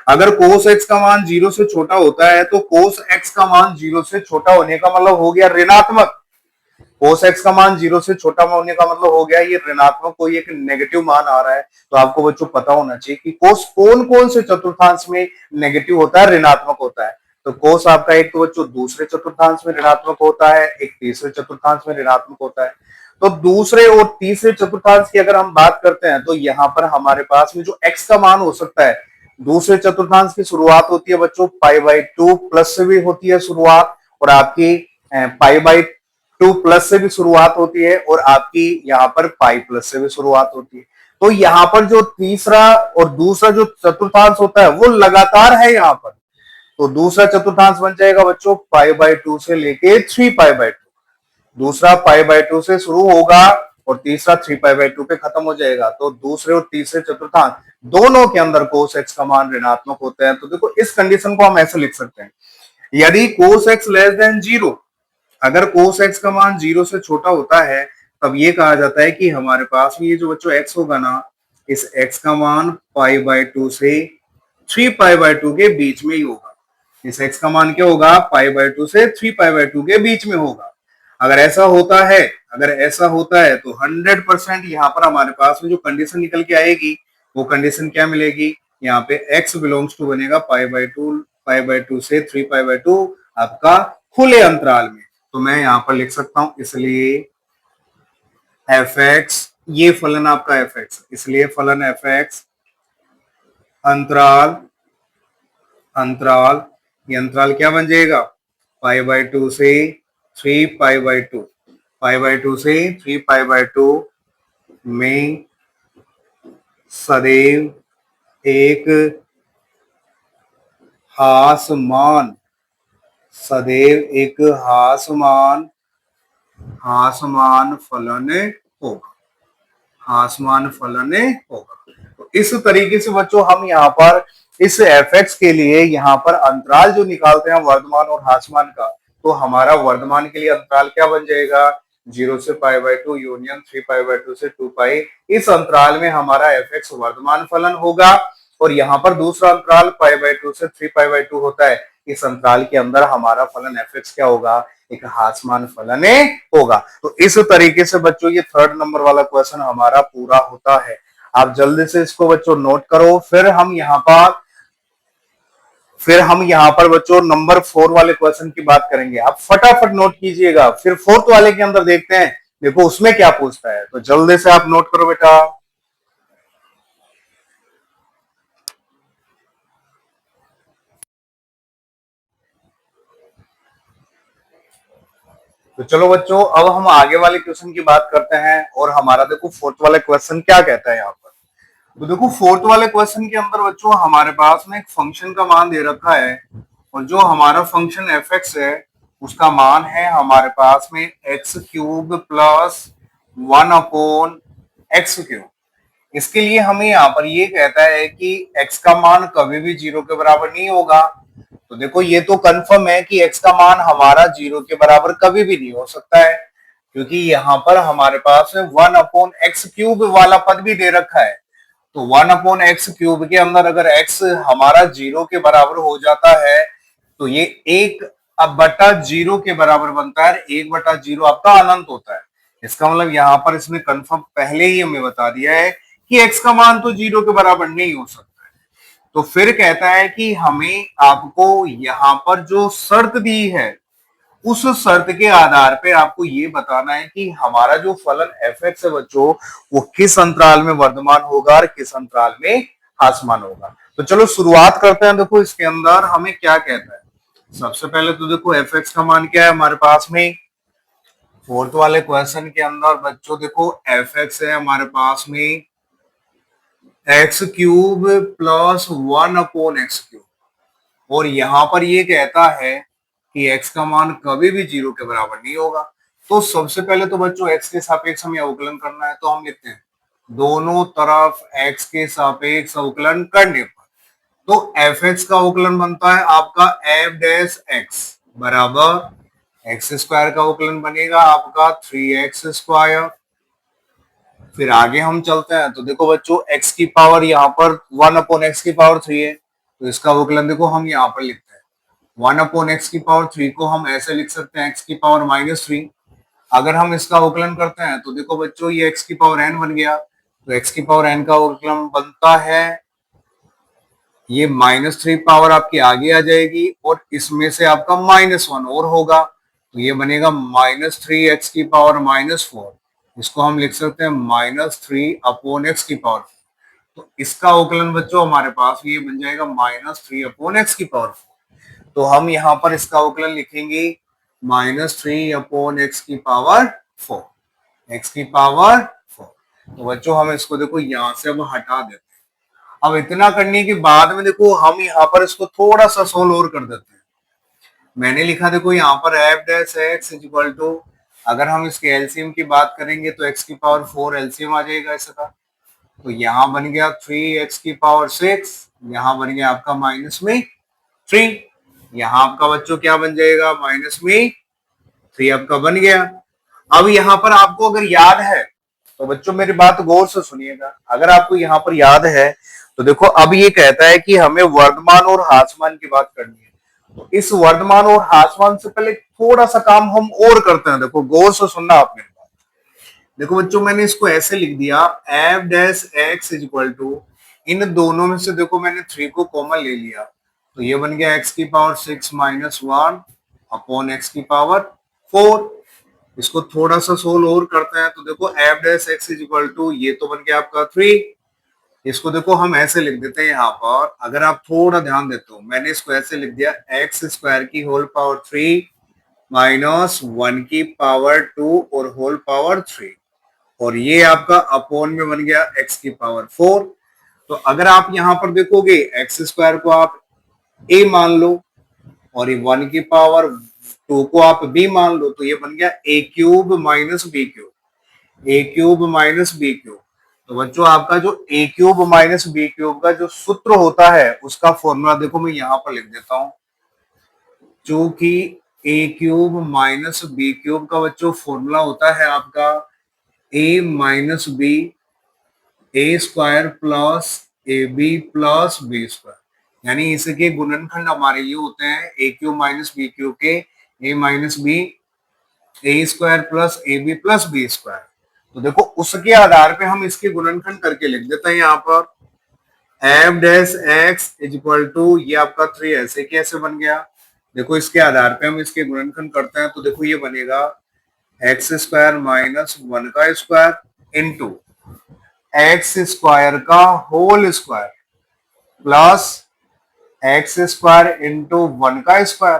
अगर कोस एक्स का मान 0 से छोटा होता है तो कोस एक्स का मान 0 से छोटा होने का मतलब हो गया ऋणात्मक। कोस एक्स का मान 0 से छोटा होने का मतलब हो गया ये ऋणात्मक, कोई एक नेगेटिव मान आ रहा है। तो आपको बच्चों पता होना चाहिए कि कोस कौन कौन से चतुर्थांश में नेगेटिव होता है, ऋणात्मक होता है। तो कोस आपका एक तो बच्चों दूसरे चतुर्थांश में ऋणात्मक होता है, एक तीसरे चतुर्थांश में ऋणात्मक होता है। तो दूसरे और तीसरे चतुर्थांश की अगर हम बात करते हैं तो यहाँ पर हमारे पास में जो एक्स का मान हो सकता है, दूसरे चतुर्थांश की शुरुआत होती है बच्चों π/2 प्लस से भी होती है शुरुआत, और आपकी π/2 प्लस से भी शुरुआत होती है, और आपकी यहाँ पर पाई प्लस से भी शुरुआत होती है। तो यहाँ पर जो तीसरा और दूसरा जो चतुर्थांश होता है वो लगातार है यहाँ पर, तो दूसरा चतुर्थांश बन जाएगा बच्चों π/2 से लेके 3π/2। दूसरा π/2 से शुरू होगा और तीसरा 3π/2 पे खत्म हो जाएगा। तो दूसरे और तीसरे चतुर्थांश दोनों के अंदर cos x का मान ऋणात्मक होता है। तो देखो इस कंडीशन को हम ऐसे लिख सकते हैं, यदि cos x लेस देन 0, अगर cos x का मान 0 से छोटा होता है तब ये कहा जाता है कि हमारे पास में ये जो बच्चों x होगा ना, इस x का मान π/2 से 3π/2 के बीच में ही होगा। इस x का मान क्या होगा, π/2 से 3π/2 के बीच में होगा। अगर ऐसा होता है तो 100% यहाँ पर हमारे पास में जो कंडीशन निकल के आएगी वो कंडीशन क्या मिलेगी, यहाँ पे x बिलोंग्स टू बनेगा π/2 से 3π/2 आपका खुले अंतराल में। तो मैं यहाँ पर लिख सकता हूं, इसलिए fx, ये फलन आपका fx, इसलिए फलन fx अंतराल ये अंतराल क्या बन जाएगा, π/2 से 3π/2, π/2 से 3π/2 में सदैव एक हासमान फलन होगा। तो इस तरीके से बच्चों हम यहाँ पर इस fx के लिए यहाँ पर अंतराल जो निकालते हैं वर्धमान और हासमान का, तो हमारा वर्धमान के लिए अंतराल क्या बन जाएगा, 0 से π/2 यूनियन 3π/2 से 2π। इस अंतराल में हमारा fx वर्धमान फलन होगा और यहाँ पर दूसरा अंतराल π/2 से 3π/2 होता है। इस अंतराल के अंदर हमारा फलन fx क्या होगा, एक हासमान फलन होगा। तो इस तरीके से बच्चों ये 3rd नंबर वाला क्वेश्चन हमारा पूरा होता है। आप जल्दी से इसको बच्चों नोट करो। फिर हम यहाँ पर बच्चों नंबर 4 वाले क्वेश्चन की बात करेंगे। आप फटाफट नोट कीजिएगा, फिर 4th वाले के अंदर देखते हैं, देखो उसमें क्या पूछता है। तो जल्दी से आप नोट करो बेटा। तो चलो बच्चों अब हम आगे वाले क्वेश्चन की बात करते हैं और हमारा देखो 4th वाला क्वेश्चन क्या कहता है यहाँ पर। तो देखो 4th वाले क्वेश्चन के अंदर बच्चों हमारे पास में एक फंक्शन का मान दे रखा है और जो हमारा फंक्शन fx है उसका मान है हमारे पास में x³ प्लस 1/x³। इसके लिए हमें यहाँ पर ये कहता है कि x का मान कभी भी 0 के बराबर नहीं होगा। तो देखो ये तो कंफर्म है कि x का मान हमारा 0 के बराबर कभी भी नहीं हो सकता है, क्योंकि यहाँ पर हमारे पास में 1/x³ वाला पद भी दे रखा है। तो 1/x³ के अंदर अगर x हमारा 0 के बराबर हो जाता है तो ये 1/0 के बराबर बनता है। 1/0 आपका अनंत होता है। इसका मतलब यहाँ पर इसने कंफर्म पहले ही हमें बता दिया है कि x का मान तो 0 के बराबर नहीं हो सकता है। तो फिर कहता है कि हमें आपको यहाँ पर जो शर्त दी है उस शर्त के आधार पे आपको ये बताना है कि हमारा जो फलन fx है बच्चों वो किस अंतराल में वर्धमान होगा और किस अंतराल में हासमान होगा। तो चलो शुरुआत करते हैं। देखो इसके अंदर हमें क्या कहता है। सबसे पहले तो देखो fx का मान क्या है हमारे पास में 4th वाले क्वेश्चन के अंदर बच्चों देखो fx है हमारे पास में x³ प्लस 1/x³ और यहाँ पर ये कहता है कि x का मान कभी भी 0 के बराबर नहीं होगा। तो सबसे पहले तो बच्चों x के सापेक्ष हमें अवकलन करना है। तो हम लिखते हैं दोनों तरफ x के सापेक्ष अवकलन करने पर तो fx का अवकलन बनता है आपका f' बराबर x² का अवकलन बनेगा आपका 3x²। फिर आगे हम चलते हैं तो देखो बच्चों x की पावर यहाँ पर 1/x³ है तो इसका अवकलन देखो हम यहाँ पर लिखते हैं 1/x³ को हम ऐसे लिख सकते हैं x की पावर -3। अगर हम इसका अवकलन करते हैं तो देखो बच्चों ये x की पावर n बन गया। तो x की पावर n का अवकलन बनता है ये -3 पावर आपकी आगे आ जाएगी और इसमें से आपका -1 और होगा तो ये बनेगा -3x की पावर -4। इसको हम लिख सकते हैं -3/x की पावर। तो इसका अवकलन बच्चों हमारे पास ये बन जाएगा -3/x की पावर 4। तो हम यहाँ पर इसका अवकलन लिखेंगे -3/x की पावर 4, x की पावर 4। तो बच्चों हम इसको देखो यहाँ से अब हटा देते हैं। अब इतना करने के बाद में देखो हम यहाँ पर इसको थोड़ा सा सोल्व और कर देते हैं। मैंने लिखा देखो यहाँ पर F dash x is equal to, अगर हम इसके एलसीएम की बात करेंगे तो एक्स की पावर 4 एलसीएम आ जाएगा इसका। तो यहाँ बन गया 3x की पावर 6, यहाँ बन गया आपका माइनस में 3, यहाँ आपका बच्चों क्या बन जाएगा माइनस में 3 आपका बन गया। अब यहाँ पर आपको अगर याद है तो बच्चों मेरी बात गौर से सुनिएगा, अगर आपको यहाँ पर याद है तो देखो अब ये कहता है कि हमें वर्धमान और ह्रासमान की बात करनी है। तो इस वर्धमान और ह्रासमान से पहले थोड़ा सा काम हम और करते हैं, देखो गौर से सुनना आप मेरी बात। देखो बच्चों मैंने इसको ऐसे लिख दिया f dash x is equal to, इन दोनों में से देखो मैंने 3 को कॉमन ले लिया, तो ये बन गया एक्स की पावर 6 माइनस 1 अपॉन एक्स की पावर 4। इसको थोड़ा सा सोल्व और करते हैं, तो देखो f dash x is equal to, ये तो बन गया आपका 3, इसको देखो हम ऐसे लिख देते हैं यहाँ पर, अगर आप थोड़ा ध्यान देते हो मैंने इसको ऐसे लिख दिया एक्स स्क्वायर की होल पावर 3 माइनस 1 की पावर 2 और होल पावर 3, और ये आपका अपॉन में बन गया एक्स की पावर 4। तो अगर आप यहाँ पर देखोगे एक्स स्क्वायर को आप ए मान लो और ये 1 की पावर 2 को आप बी मान लो, तो ये बन गया ए क्यूब माइनस बी क्यूब, ए क्यूब माइनस बी क्यूब। तो बच्चों आपका जो ए क्यूब माइनस बी क्यूब का जो सूत्र होता है उसका फॉर्मूला देखो मैं यहाँ पर लिख देता हूं, चूंकि a cube minus b cube का बच्चों फॉर्मूला होता है आपका a minus b a square plus a b plus b square, यानी इसके गुणनखंड हमारे ये होते हैं a cube minus b cube के a minus b a square plus a b plus b square. तो देखो उसके आधार पे हम इसके गुणनखंड करके लिख देते हैं यहाँ पर F dash x is equal to, ये आपका 3 ऐसे कैसे बन गया, देखो इसके आधार पे हम इसके गुणनखंड करते हैं, तो देखो ये बनेगा एक्स स्क्वायर माइनस 1 का स्क्वायर इंटू एक्स स्क्वायर का whole square plus x square into 1 का स्क्वायर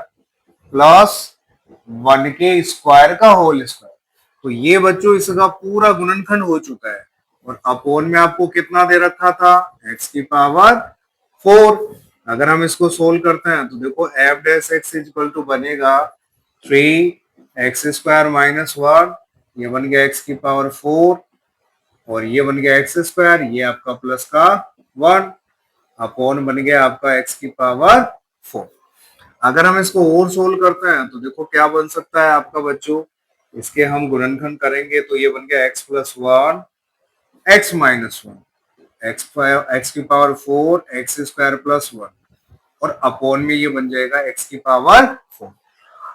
प्लस 1 के स्क्वायर का होल स्क्वायर। तो ये बच्चों इसका पूरा गुणनखंड हो चुका है, और अपोन में आपको कितना दे रखा था x की पावर 4। अगर हम इसको सोल्व करते हैं तो देखो f dash x is equal to बनेगा 3x स्क्वायर माइनस 1, ये बन गया x की पावर 4 और ये बन गया एक्स स्क्वायर, ये आपका प्लस का 1 अपॉन बन गया आपका x की पावर 4। अगर हम इसको और सोल्व करते हैं तो देखो क्या बन सकता है आपका बच्चों, इसके हम गुणनखंड करेंगे तो ये बन गया x plus 1 x minus 1 x की पावर 4 एक्स स्क्वायर प्लस 1 और अपॉन में ये बन जाएगा x की पावर 4।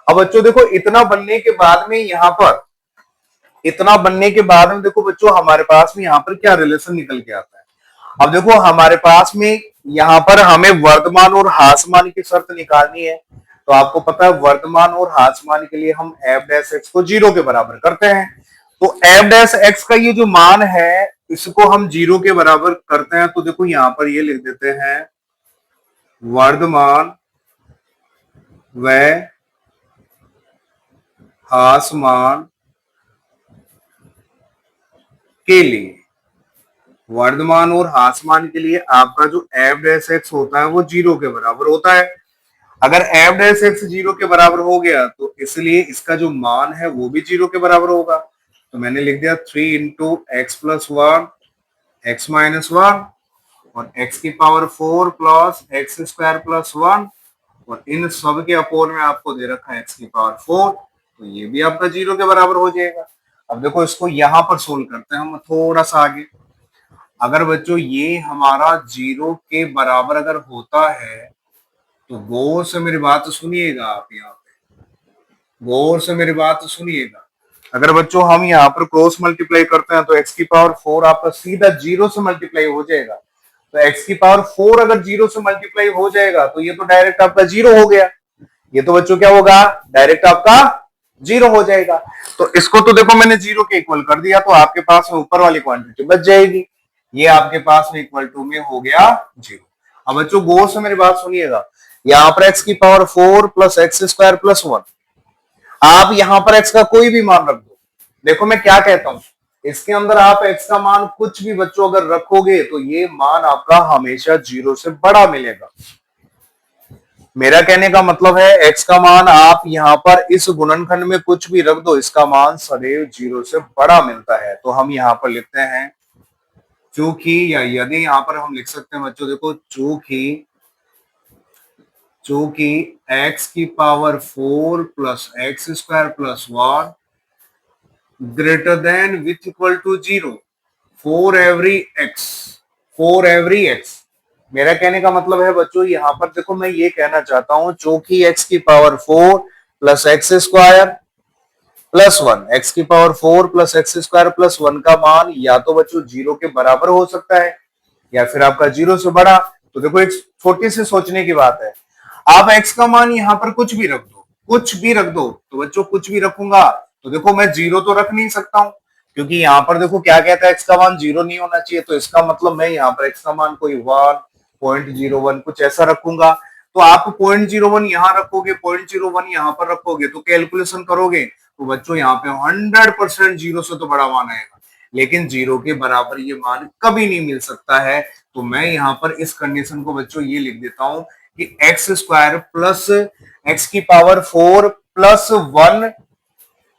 अब बच्चों देखो इतना बनने के बाद में यहाँ पर, इतना बनने के बाद में देखो बच्चों हमारे पास में यहाँ पर क्या रिलेशन निकल के आता है। अब देखो हमारे पास में यहाँ पर हमें वर्तमान और ह्रासमान की शर्त निकालनी है, तो आपको पता है वर्तमान और ह्रासमान के लिए हम एफ डैश एक्स को 0 के बराबर करते हैं। तो एफ डैश एक्स का ये जो मान है इसको हम 0 के बराबर करते हैं, तो देखो यहाँ पर ये लिख देते हैं वर्तमान व ह्रासमान के लिए, वर्तमान और ह्रासमान के लिए आपका जो एफ डैश एक्स होता है वो 0 के बराबर होता है। अगर एफ डैश एक्स 0 के बराबर हो गया तो इसलिए इसका जो मान है वो भी 0 के बराबर होगा। तो मैंने लिख दिया 3 into x plus 1 x minus 1 और एक्स की power 4 plus x square plus 1 और इन सब के अपोन में आपको दे रखा है एक्स की पावर 4, तो ये भी आपका 0 के बराबर हो जाएगा। अब देखो इसको यहां पर सोल्व करते हैं हम थोड़ा सा आगे। अगर बच्चों ये हमारा 0 के बराबर अगर होता है तो गौर से मेरी बात सुनिएगा, आप यहाँ पे गौर से मेरी बात सुनिएगा। अगर बच्चों हम यहाँ पर क्रॉस मल्टीप्लाई करते हैं तो x की पावर 4 आपका सीधा 0 से मल्टीप्लाई हो जाएगा। तो x की पावर 4 अगर 0 से मल्टीप्लाई हो जाएगा तो ये तो डायरेक्ट आपका 0 हो गया, ये तो बच्चों क्या होगा डायरेक्ट आपका 0 हो जाएगा। तो इसको तो देखो मैंने 0 के इक्वल कर दिया, तो आपके पास में ऊपर वाली क्वांटिटी बच जाएगी, ये आपके पास में इक्वल टू में हो गया 0। अब बच्चों गौर से मेरी बात सुनिएगा, यहाँ पर x की power 4 plus x square plus 1, आप यहाँ पर x का कोई भी मान रख दो। देखो मैं क्या कहता हूं, इसके अंदर आप x का मान कुछ भी बच्चों अगर रखोगे तो ये मान आपका हमेशा 0 से बड़ा मिलेगा। मेरा कहने का मतलब है x का मान आप यहां पर इस गुणनखंड में कुछ भी रख दो, इसका मान सदैव 0 से बड़ा मिलता है। तो हम यहां पर लिखते हैं चूंकि, या यदि यहां पर हम लिख सकते हैं बच्चों, देखो चूंकि x की power 4 plus x square plus 1 greater than with equal to 0 for every x. मेरा कहने का मतलब है बच्चों यहां पर देखो मैं ये कहना चाहता हूं चूंकि x की power 4 plus x square plus 1, x की power 4 plus x square plus 1 का मान या तो बच्चों 0 के बराबर हो सकता है या फिर आपका 0 से बड़ा। तो देखो एक छोटी सी सोचने की बात है, आप x का मान यहां पर कुछ भी रख दो। तो बच्चों कुछ भी रखूंगा तो देखो मैं 0 तो रख नहीं सकता हूं, क्योंकि यहां पर देखो क्या कहता है x का मान 0 नहीं होना चाहिए। तो इसका मतलब मैं यहां पर x का मान कोई 1.01 कुछ ऐसा रखूंगा। तो आप 0.01 यहां रखोगे, 0.01 यहां पर रखोगे तो कैलकुलेशन करोगे तो बच्चों यहाँ पे 100% 0 से तो बड़ा मान आएगा, लेकिन 0 के बराबर ये मान कभी नहीं मिल सकता है। तो मैं यहाँ पर इस कंडीशन को बच्चों ये लिख देता हूं कि एक्स स्क्वायर प्लस एक्स की पावर 4 प्लस 1,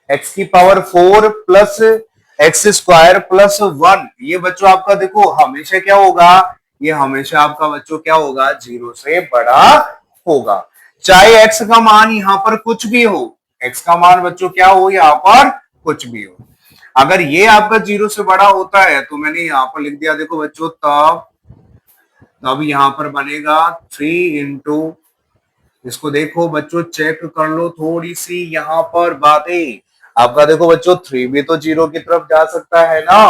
एक्स की power 4 plus x square plus 1, ये बच्चों आपका देखो हमेशा क्या होगा, ये हमेशा आपका बच्चों क्या होगा, 0 से बड़ा होगा। चाहे एक्स का मान यहां पर कुछ भी हो, एक्स का मान बच्चों क्या हो यहां पर कुछ भी हो, अगर ये आपका 0 से बड़ा होता है तो मैंने यहां पर लिख दिया देखो बच्चों तब यहां पर बनेगा 3 इंटू, इसको देखो बच्चों चेक कर लो थोड़ी सी यहां पर बातें। आपका देखो बच्चों 3 भी तो 0 की तरफ जा सकता है ना,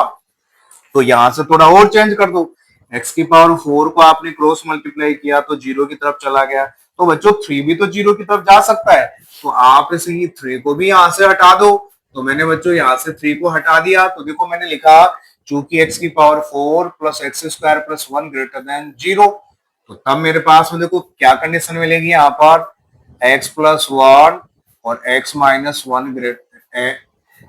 तो यहां से थोड़ा और चेंज कर दो। एक्स की पावर 4 को आपने क्रॉस मल्टीप्लाई किया तो 0 की तरफ चला गया, तो बच्चों 3 भी तो 0 की तरफ जा सकता है। तो आप इसे 3 को भी यहां से हटा दो। तो मैंने बच्चों यहां से 3 को हटा दिया, तो देखो मैंने लिखा चूंकि एक्स की power 4 plus x square plus 1 greater then 0, तो तब मेरे पास में देखो क्या कंडीशन मिलेगी यहाँ पर, एक्स प्लस 1 और x minus 1 great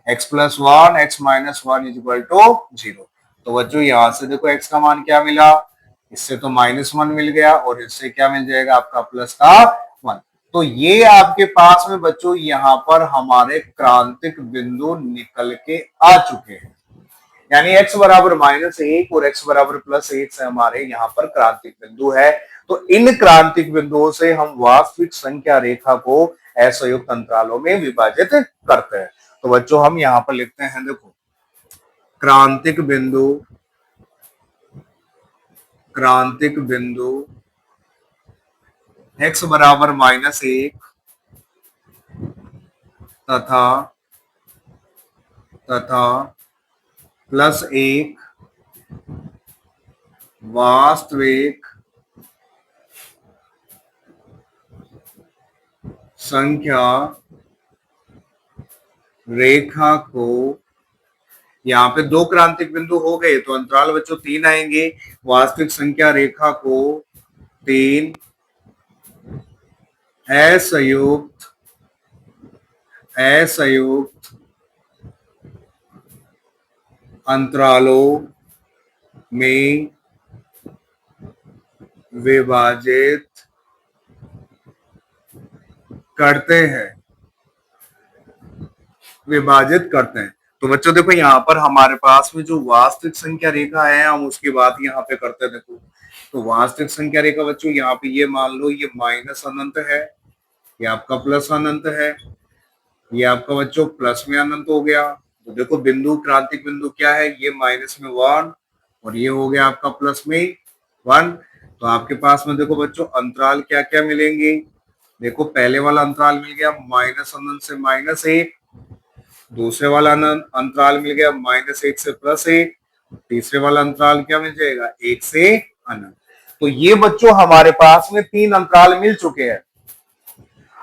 x plus 1 x minus 1 is equal to 0। तो बच्चों यहां से देखो x का मान क्या मिला, इससे तो -1 मिल गया और इससे क्या मिल जाएगा आपका प्लस का 1। तो ये आपके पास में बच्चों यहां पर हमारे क्रांतिक बिंदु निकल के आ चुके हैं, यानी x बराबर -1 और x बराबर +1 से हमारे यहाँ पर क्रांतिक बिंदु है। तो इन क्रांतिक बिंदुओं से हम वास्तविक संख्या रेखा को असंयुक्त अंतरालों में विभाजित करते हैं। तो बच्चों हम यहाँ पर लिखते हैं देखो क्रांतिक बिंदु x बराबर -1 तथा +1 वास्तविक संख्या रेखा को, यहाँ पे 2 क्रांतिक बिंदु हो गए तो अंतराल बच्चों 3 आएंगे, वास्तविक संख्या रेखा को 3 असंयुक्त अंतरालों में विभाजित करते हैं। तो बच्चों देखो यहाँ पर हमारे पास में जो वास्तविक संख्या रेखा है हम उसकी बात यहाँ पे करते हैं। देखो तो वास्तविक संख्या रेखा बच्चों यहाँ पे ये मान लो ये माइनस अनंत है, ये आपका प्लस अनंत है, ये आपका बच्चों प्लस में अनंत हो गया। तो देखो बिंदु क्रांतिक बिंदु क्या है, ये माइनस में 1 और ये हो गया आपका प्लस में 1। तो आपके पास में देखो बच्चों अंतराल क्या क्या मिलेंगे, देखो पहले वाला अंतराल मिल गया माइनस अनंत से -1, दूसरे वाला अंतराल मिल गया -1 से +1, तीसरे वाला अंतराल क्या मिल जाएगा 1 से अनंत। तो ये बच्चों हमारे पास में 3 अंतराल मिल चुके हैं।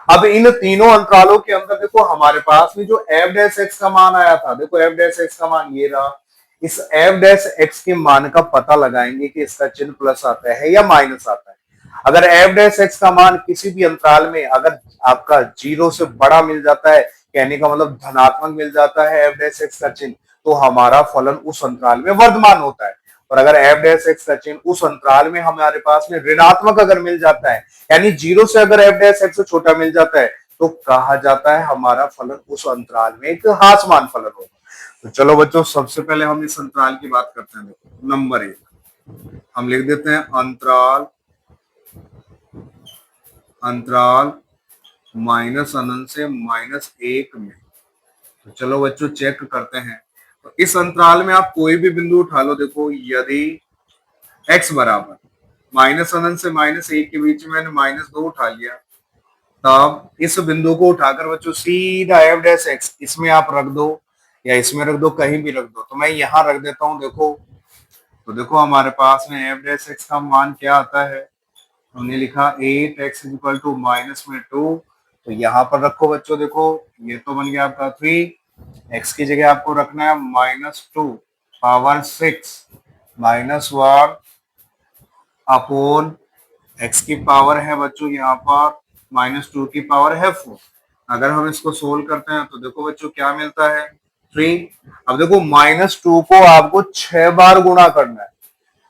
अब इन तीनों अंतरालों के अंदर देखो हमारे पास में जो f' का मान आया था, देखो f' का मान ये रहा, इस f' के मान का पता लगाएंगे कि इसका चिन्ह प्लस आता है या माइनस आता है। अगर f' का मान किसी भी अंतराल में अगर आपका 0 से बड़ा मिल जाता है, कहने का मतलब धनात्मक मिल जाता है f' का चिन्ह, तो हमारा फलन उस अंतराल में वर्धमान होता है। और अगर एफ डैश एक्स का चिन्ह उस अंतराल में हमारे पास में ऋणात्मक अगर मिल जाता है, यानी 0 से अगर एफ डैश एक्स से छोटा मिल जाता है, तो कहा जाता है हमारा फलन उस अंतराल में एक हासमान फलन होगा। तो चलो बच्चों, सबसे पहले हम इस अंतराल की बात करते हैं। देखो नंबर 1 हम लिख देते हैं अंतराल माइनस अनंत से -1 में। तो चलो बच्चों चेक करते हैं। तो इस अंतराल में आप कोई भी बिंदु उठा लो। देखो यदि x बराबर माइनस अनंत से -1 के बीच में मैंने -2 उठा लिया, तब इस बिंदु को उठाकर बच्चों सीधा एफ डैश एक्स इसमें आप रख दो या इसमें रख दो, कहीं भी रख दो। तो मैं यहां रख देता हूं। देखो तो देखो हमारे पास में एफ डैश एक्स का मान क्या आता है, हमने लिखा 8x इक्वल टू -2। तो यहाँ पर रखो बच्चों। देखो ये तो बन गया आपका 3, x की जगह आपको रखना है -2 पावर 6 -1 अपोन x की पावर है बच्चों यहाँ पर -2 की पावर है 4। अगर हम इसको सोल्व करते हैं तो देखो बच्चों क्या मिलता है 3। अब देखो -2 को आपको 6 बार गुणा करना है।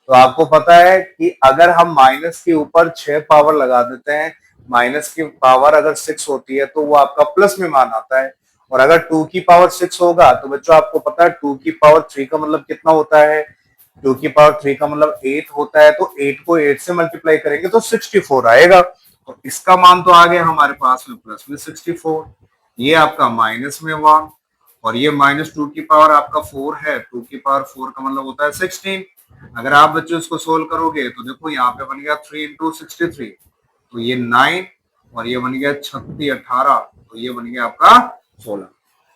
तो आपको पता है कि अगर हम माइनस के ऊपर 6 पावर लगा देते हैं, माइनस की पावर अगर 6 होती है तो वो आपका प्लस में मान आता है। और अगर 2 की पावर 6 होगा तो बच्चों आपको पता है 2 की पावर 3 का मतलब कितना होता है, 2 की पावर 3 का मतलब 8 होता है। तो 8 को 8 से मल्टीप्लाई करेंगे तो 64 आएगा। तो इसका मान तो आ गया हमारे पास में प्लस में 64, ये आपका माइनस में 1 और ये -2 की पावर आपका 4 है। 2 की पावर 4 का मतलब होता है 16। अगर आप बच्चों इसको सोल्व करोगे तो देखो यहाँ पे बन गया 3 इंटू 63, तो ये 9 और ये बन गया 36 18, तो ये बन गया आपका 16।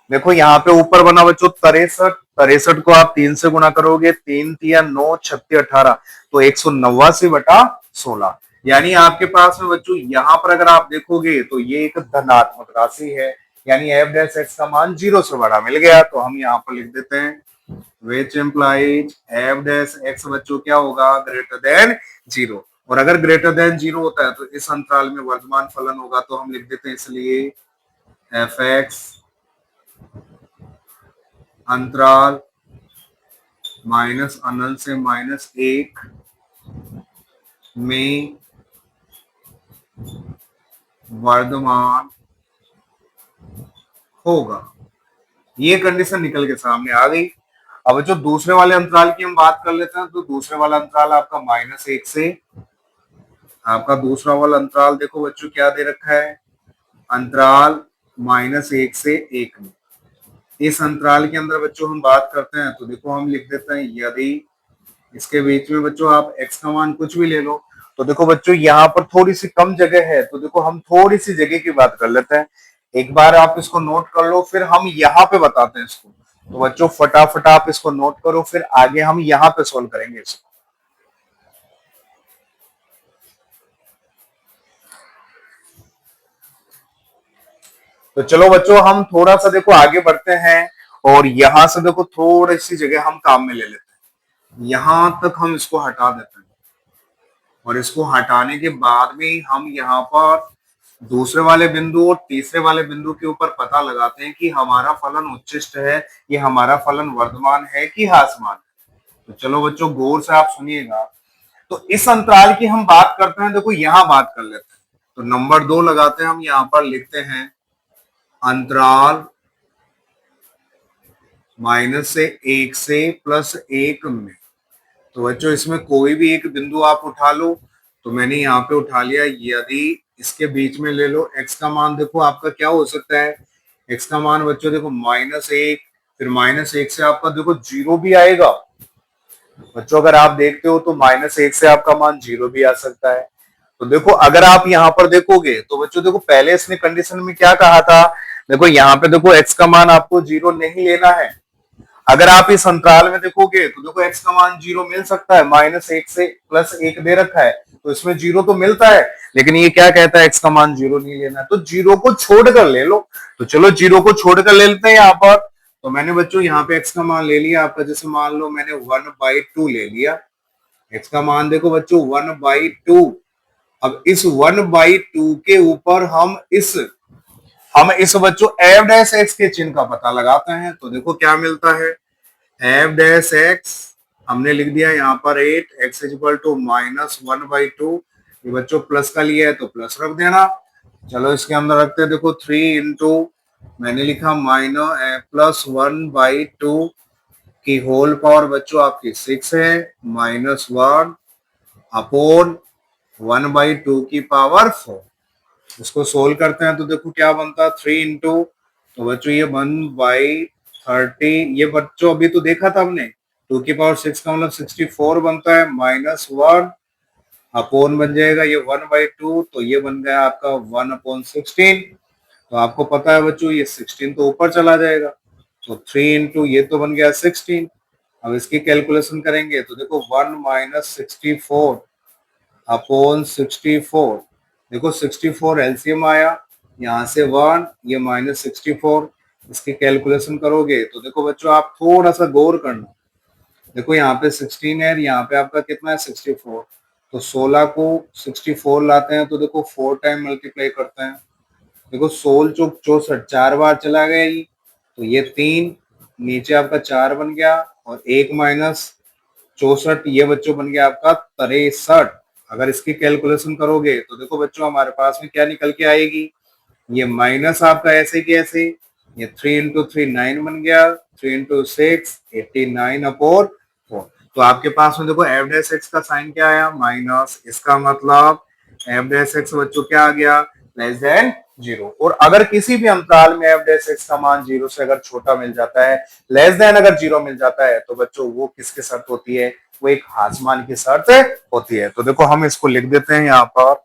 देखो यहाँ पे ऊपर बना बच्चों 63, 63 को आप 3 से गुणा करोगे, 3 3 9 36 18, तो 189/16। यानी आपके पास में बच्चों यहाँ पर अगर आप देखोगे तो ये एक धनात्मक राशि है, यानी एफ डैश एक्स का मान 0 से बड़ा मिल गया। तो हम यहाँ पर लिख देते हैं which implies f dash x बच्चों क्या होगा ग्रेटर देन 0। और अगर ग्रेटर देन 0 होता है तो इस अंतराल में वर्तमान फलन होगा। तो हम लिख देते हैं इसलिए एफ एक्स अंतराल माइनस अनंत से -1 में वर्धमान होगा। ये कंडीशन निकल के सामने आ गई। अब जो दूसरे वाले अंतराल की हम बात कर लेते हैं, तो दूसरे वाला अंतराल आपका -1 से, आपका दूसरा वाला अंतराल देखो बच्चों क्या दे रखा है, अंतराल -1 से 1 में। इस अंतराल के अंदर बच्चों हम बात करते हैं तो देखो हम लिख देते हैं यदि इसके बीच में बच्चों आप x का मान कुछ भी ले लो। तो देखो बच्चों यहाँ पर थोड़ी सी कम जगह है, तो देखो हम थोड़ी सी जगह की बात कर लेते हैं। एक बार आप इसको नोट कर लो, फिर हम यहाँ पे बताते हैं इसको। तो बच्चों फटाफट आप इसको नोट करो, फिर आगे हम यहाँ पे सोल्व करेंगे इसको। तो चलो बच्चों हम थोड़ा सा देखो आगे बढ़ते हैं और यहां से देखो थोड़ी सी जगह हम काम में ले लेते हैं। यहां तक हम इसको हटा देते हैं और इसको हटाने के बाद में हम यहाँ पर दूसरे वाले बिंदु और तीसरे वाले बिंदु के ऊपर पता लगाते हैं कि हमारा फलन उच्चिष्ट है, ये हमारा फलन वर्धमान है कि ह्रासमान है। तो चलो बच्चों गौर से आप सुनिएगा। तो इस अंतराल की हम बात करते हैं, देखो यहां बात कर लेते हैं। तो नंबर 2 लगाते हैं हम, यहां पर लिखते हैं अंतराल -1 से +1 में। तो बच्चों इसमें कोई भी एक बिंदु आप उठा लो। तो मैंने यहाँ पे उठा लिया, यदि इसके बीच में ले लो x का मान, देखो आपका क्या हो सकता है, x का मान बच्चों देखो -1, फिर -1 से आपका देखो 0 भी आएगा। बच्चों अगर आप देखते हो तो -1 से आपका मान 0 भी आ सकता है। तो देखो अगर आप यहाँ पर देखोगे तो बच्चों देखो पहले इसने कंडीशन में क्या कहा था, देखो यहाँ पे देखो x का मान आपको 0 नहीं लेना है। अगर आप इस अंतराल में देखोगे तो देखो x का मान 0 मिल सकता है, -1 से +1 दे रखा है तो इसमें 0 तो मिलता है, लेकिन ये क्या कहता है x का मान 0 नहीं लेना है, तो 0 को छोड़कर ले लो। तो चलो 0 को छोड़कर ले लेते हैं यहाँ पर। तो मैंने बच्चों यहाँ पे x का मान ले लिया आपका, जैसे मान लो मैंने 1/2 ले लिया। x का मान देखो बच्चों 1/2। अब इस 1/2 के ऊपर हम इस बच्चों f डैश x के चिन्ह का पता लगाते हैं। तो देखो क्या मिलता है, एफ डैश एक्स हमने लिख दिया यहाँ पर 8, एक्स इक्वल टू -1/2। ये बच्चों प्लस का लिया है तो प्लस रख देना। चलो इसके अंदर रखते हैं, देखो 3 इंटू मैंने लिखा -+1/2 की होल पावर बच्चों आपकी 6 है, -1 अपॉन 1/2 की पावर 4। इसको सोल्व करते हैं तो देखो क्या बनता है, 3 इंटू तो बच्चों ये 1/30। ये बच्चों अभी तो देखा था हमने, 2 की पावर 6 का मतलब 64 बनता है, -1 अपॉन बन जाएगा ये 1/2, तो ये बन गया आपका 1/16। तो आपको पता है बच्चों ये 16 तो ऊपर चला जाएगा, तो 3 इंटू ये तो बन गया 16। अब इसकी कैलकुलेशन करेंगे तो देखो 1 - 64 अपॉन 64। देखो 64 एलसीएम आया, यहाँ से 1, ये -64। इसकी कैलकुलेशन करोगे तो देखो बच्चों आप थोड़ा सा गौर करना। देखो यहाँ पे 16 है, यहाँ पे आपका कितना है 64। तो 16 को 64 लाते हैं तो देखो 4 टाइम मल्टीप्लाई करते हैं। देखो 16 चौक 64, 4 बार चला गया ये, तो ये 3 नीचे आपका 4 बन गया, और 1 माइनस 64 ये बच्चों बन गया आपका 63। अगर इसकी कैलकुलेशन करोगे तो देखो बच्चों हमारे पास में क्या निकल के आएगी, ये माइनस आपका ऐसे की ऐसे, ये 3 इंटू 3 9 बन गया, 3 इंटू 6 89/4। तो आपके पास में देखो एफ डैश एक्स का साइन क्या आया, माइनस। इसका मतलब एफ डैश एक्स बच्चों क्या आ गया, लेस देन 0। और अगर किसी भी अंतराल में एफ डैश एक्स का मान 0 से अगर छोटा मिल जाता है, लेस देन अगर 0 मिल जाता है, तो बच्चों वो किसकी शर्त होती है, वो एक हासमान की शर्त होती है। तो देखो हम इसको लिख देते हैं यहाँ पर,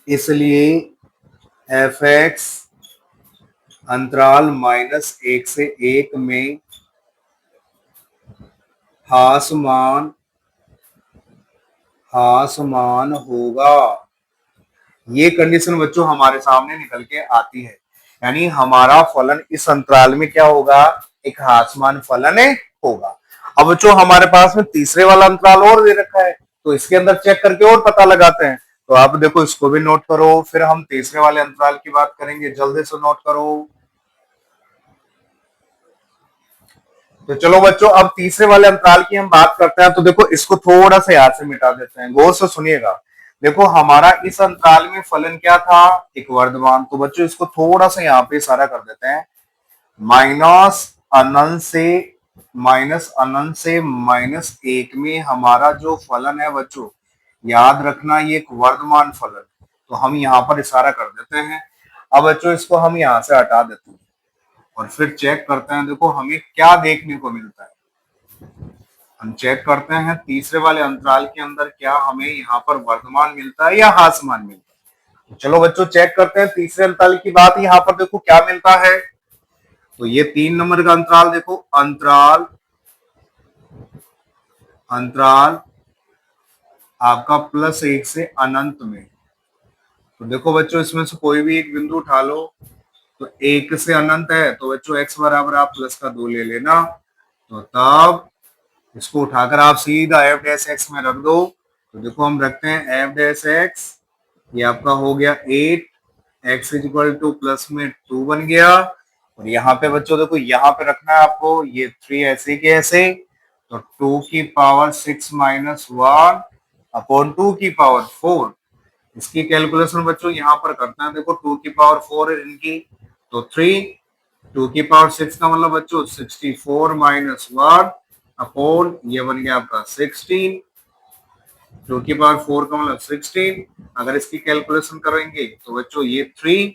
इसलिए एफ एक्स अंतराल -1 से 1 में हासमान होगा। ये कंडीशन बच्चों हमारे सामने निकल के आती है, यानी हमारा फलन इस अंतराल में क्या होगा, एक हासमान फलन होगा। अब बच्चों हमारे पास में तीसरे वाला अंतराल और दे रखा है, तो इसके अंदर चेक करके और पता लगाते हैं। तो आप देखो इसको भी नोट करो, फिर हम तीसरे वाले अंतराल की बात करेंगे, जल्दी से नोट करो। तो चलो बच्चों अब तीसरे वाले अंतराल की हम बात करते हैं। तो देखो इसको थोड़ा सा याद से मिटा देते हैं, गौर से सुनिएगा। देखो हमारा इस अंतराल में फलन क्या था, एक वर्धमान। तो बच्चों इसको थोड़ा सा यहाँ पे इशारा कर देते हैं, माइनस अनंत से -1 में हमारा जो फलन है बच्चों, याद रखना ये एक वर्धमान फलन। तो हम यहाँ पर इशारा कर देते हैं। अब बच्चों इसको हम यहाँ से हटा देते हैं और फिर चेक करते हैं, देखो हमें क्या देखने को मिलता है। हम चेक करते हैं तीसरे वाले अंतराल के अंदर क्या हमें यहाँ पर वर्धमान मिलता है या हासमान मिलता है। तो चलो बच्चों चेक करते हैं तीसरे अंतराल की बात, यहाँ पर देखो क्या मिलता है। तो ये 3 नंबर का अंतराल, देखो अंतराल अंतराल आपका +1 से अनंत में। तो देखो बच्चों इसमें से कोई भी एक बिंदु उठा लो, तो 1 से अनंत है, तो बच्चों x बराबर आप +2 ले लेना। तो तब इसको उठाकर आप सीधा एफ डैश एक्स में रख दो। तो देखो हम रखते हैं एफ डैश एक्स, ये आपका हो गया 8, एक्स इक्वल टू प्लस में 2 बन गया। और यहाँ पे बच्चों देखो यहाँ पे रखना है आपको ये 3 ऐसे के ऐसे, तो 2 की पावर 6 - 1 अपॉन 2 की पावर 4। इसकी कैलकुलेशन बच्चों यहाँ पर करते हैं, देखो 2 की पावर 4 है इनकी, तो 3, 2 की पावर 6 का मतलब बच्चों 64 - 1 अपॉन ये बन गया आपका 16, 2 की पावर 4 का मतलब 16। अगर इसकी कैलकुलेशन करेंगे तो बच्चों ये 3,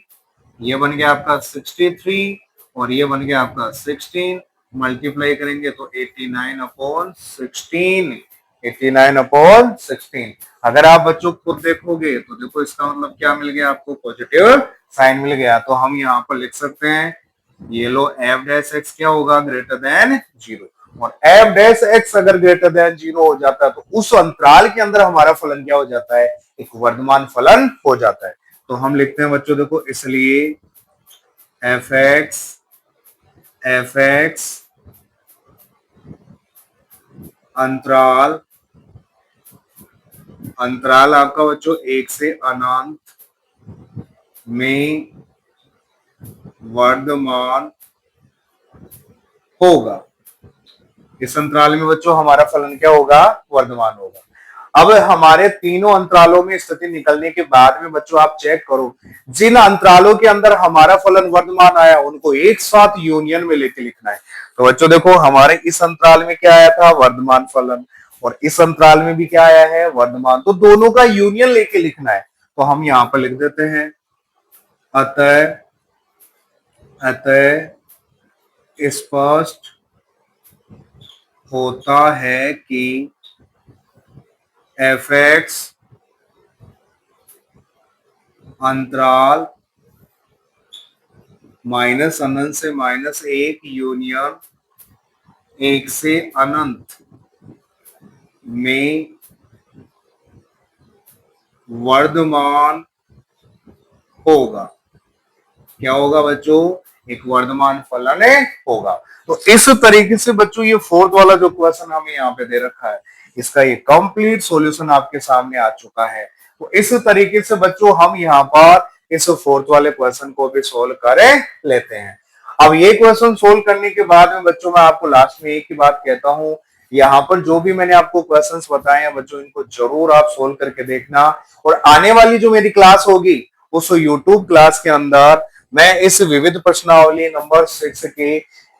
ये बन गया आपका 63, और ये बन गया आपका 16। मल्टीप्लाई करेंगे तो 89/16, 89/16। अगर आप बच्चों खुद देखोगे तो देखो इसका मतलब क्या मिल गया आपको, पॉजिटिव साइन मिल गया। तो हम यहाँ पर लिख सकते हैं, ये लो एफ डैश एक्स क्या होगा, ग्रेटर देन 0। और एफ डैश एक्स अगर ग्रेटर देन 0 हो जाता है तो उस अंतराल के अंदर हमारा फलन क्या हो जाता है, एक वर्धमान फलन हो जाता है। तो हम लिखते हैं बच्चों देखो, इसलिए एफ एक्स अंतराल अंतराल आपका बच्चों 1 से अनंत में वर्धमान होगा। इस अंतराल में बच्चों हमारा फलन क्या होगा, वर्धमान होगा। अब हमारे तीनों अंतरालों में स्थिति निकलने के बाद में बच्चों आप चेक करो, जिन अंतरालों के अंदर हमारा फलन वर्धमान आया उनको एक साथ यूनियन में लेके लिखना है। तो बच्चों देखो, हमारे इस अंतराल में क्या आया था, वर्धमान फलन, और इस अंतराल में भी क्या आया है, वर्धमान। तो दोनों का यूनियन लेके लिखना है। तो हम यहां पर लिख देते हैं, अतः स्पष्ट होता है कि f(x) अंतराल माइनस अनंत से -1 यूनियन 1 से अनंत में वर्धमान होगा। क्या होगा बच्चों, एक वर्धमान फलन होगा। तो इस तरीके से बच्चों ये फोर्थ वाला जो क्वेश्चन हमें यहाँ पे दे रखा है, इसका ये कंप्लीट सॉल्यूशन आपके सामने आ चुका है। तो इस तरीके से बच्चों हम यहाँ पर इस फोर्थ वाले क्वेश्चन को भी सोल्व कर लेते हैं। अब ये क्वेश्चन सोल्व करने के बाद में बच्चों मैं आपको लास्ट में एक ही बात कहता हूँ, यहाँ पर जो भी मैंने आपको क्वेश्चंस बताए हैं बच्चों, इनको जरूर आप सोल्व करके देखना। और आने वाली जो मेरी क्लास होगी उस यूट्यूब क्लास के अंदर मैं इस विविध प्रश्नावली नंबर 6 के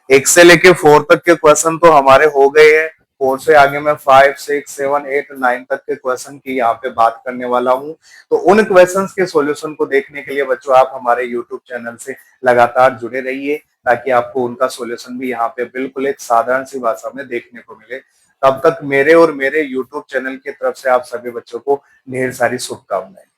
1 से लेके 4 तक के क्वेश्चन तो हमारे हो गए हैं, 4 से आगे मैं 5, 6, 7, 8, 9 तक के क्वेश्चन की यहाँ पे बात करने वाला हूँ। तो उन क्वेश्चंस के सॉल्यूशन को देखने के लिए बच्चों आप हमारे यूट्यूब चैनल से लगातार जुड़े रहिए, ताकि आपको उनका सॉल्यूशन भी यहाँ पे बिल्कुल एक साधारण सी भाषा में देखने को मिले। तब तक मेरे और मेरे यूट्यूब चैनल की तरफ से आप सभी बच्चों को ढेर सारी शुभकामनाएं।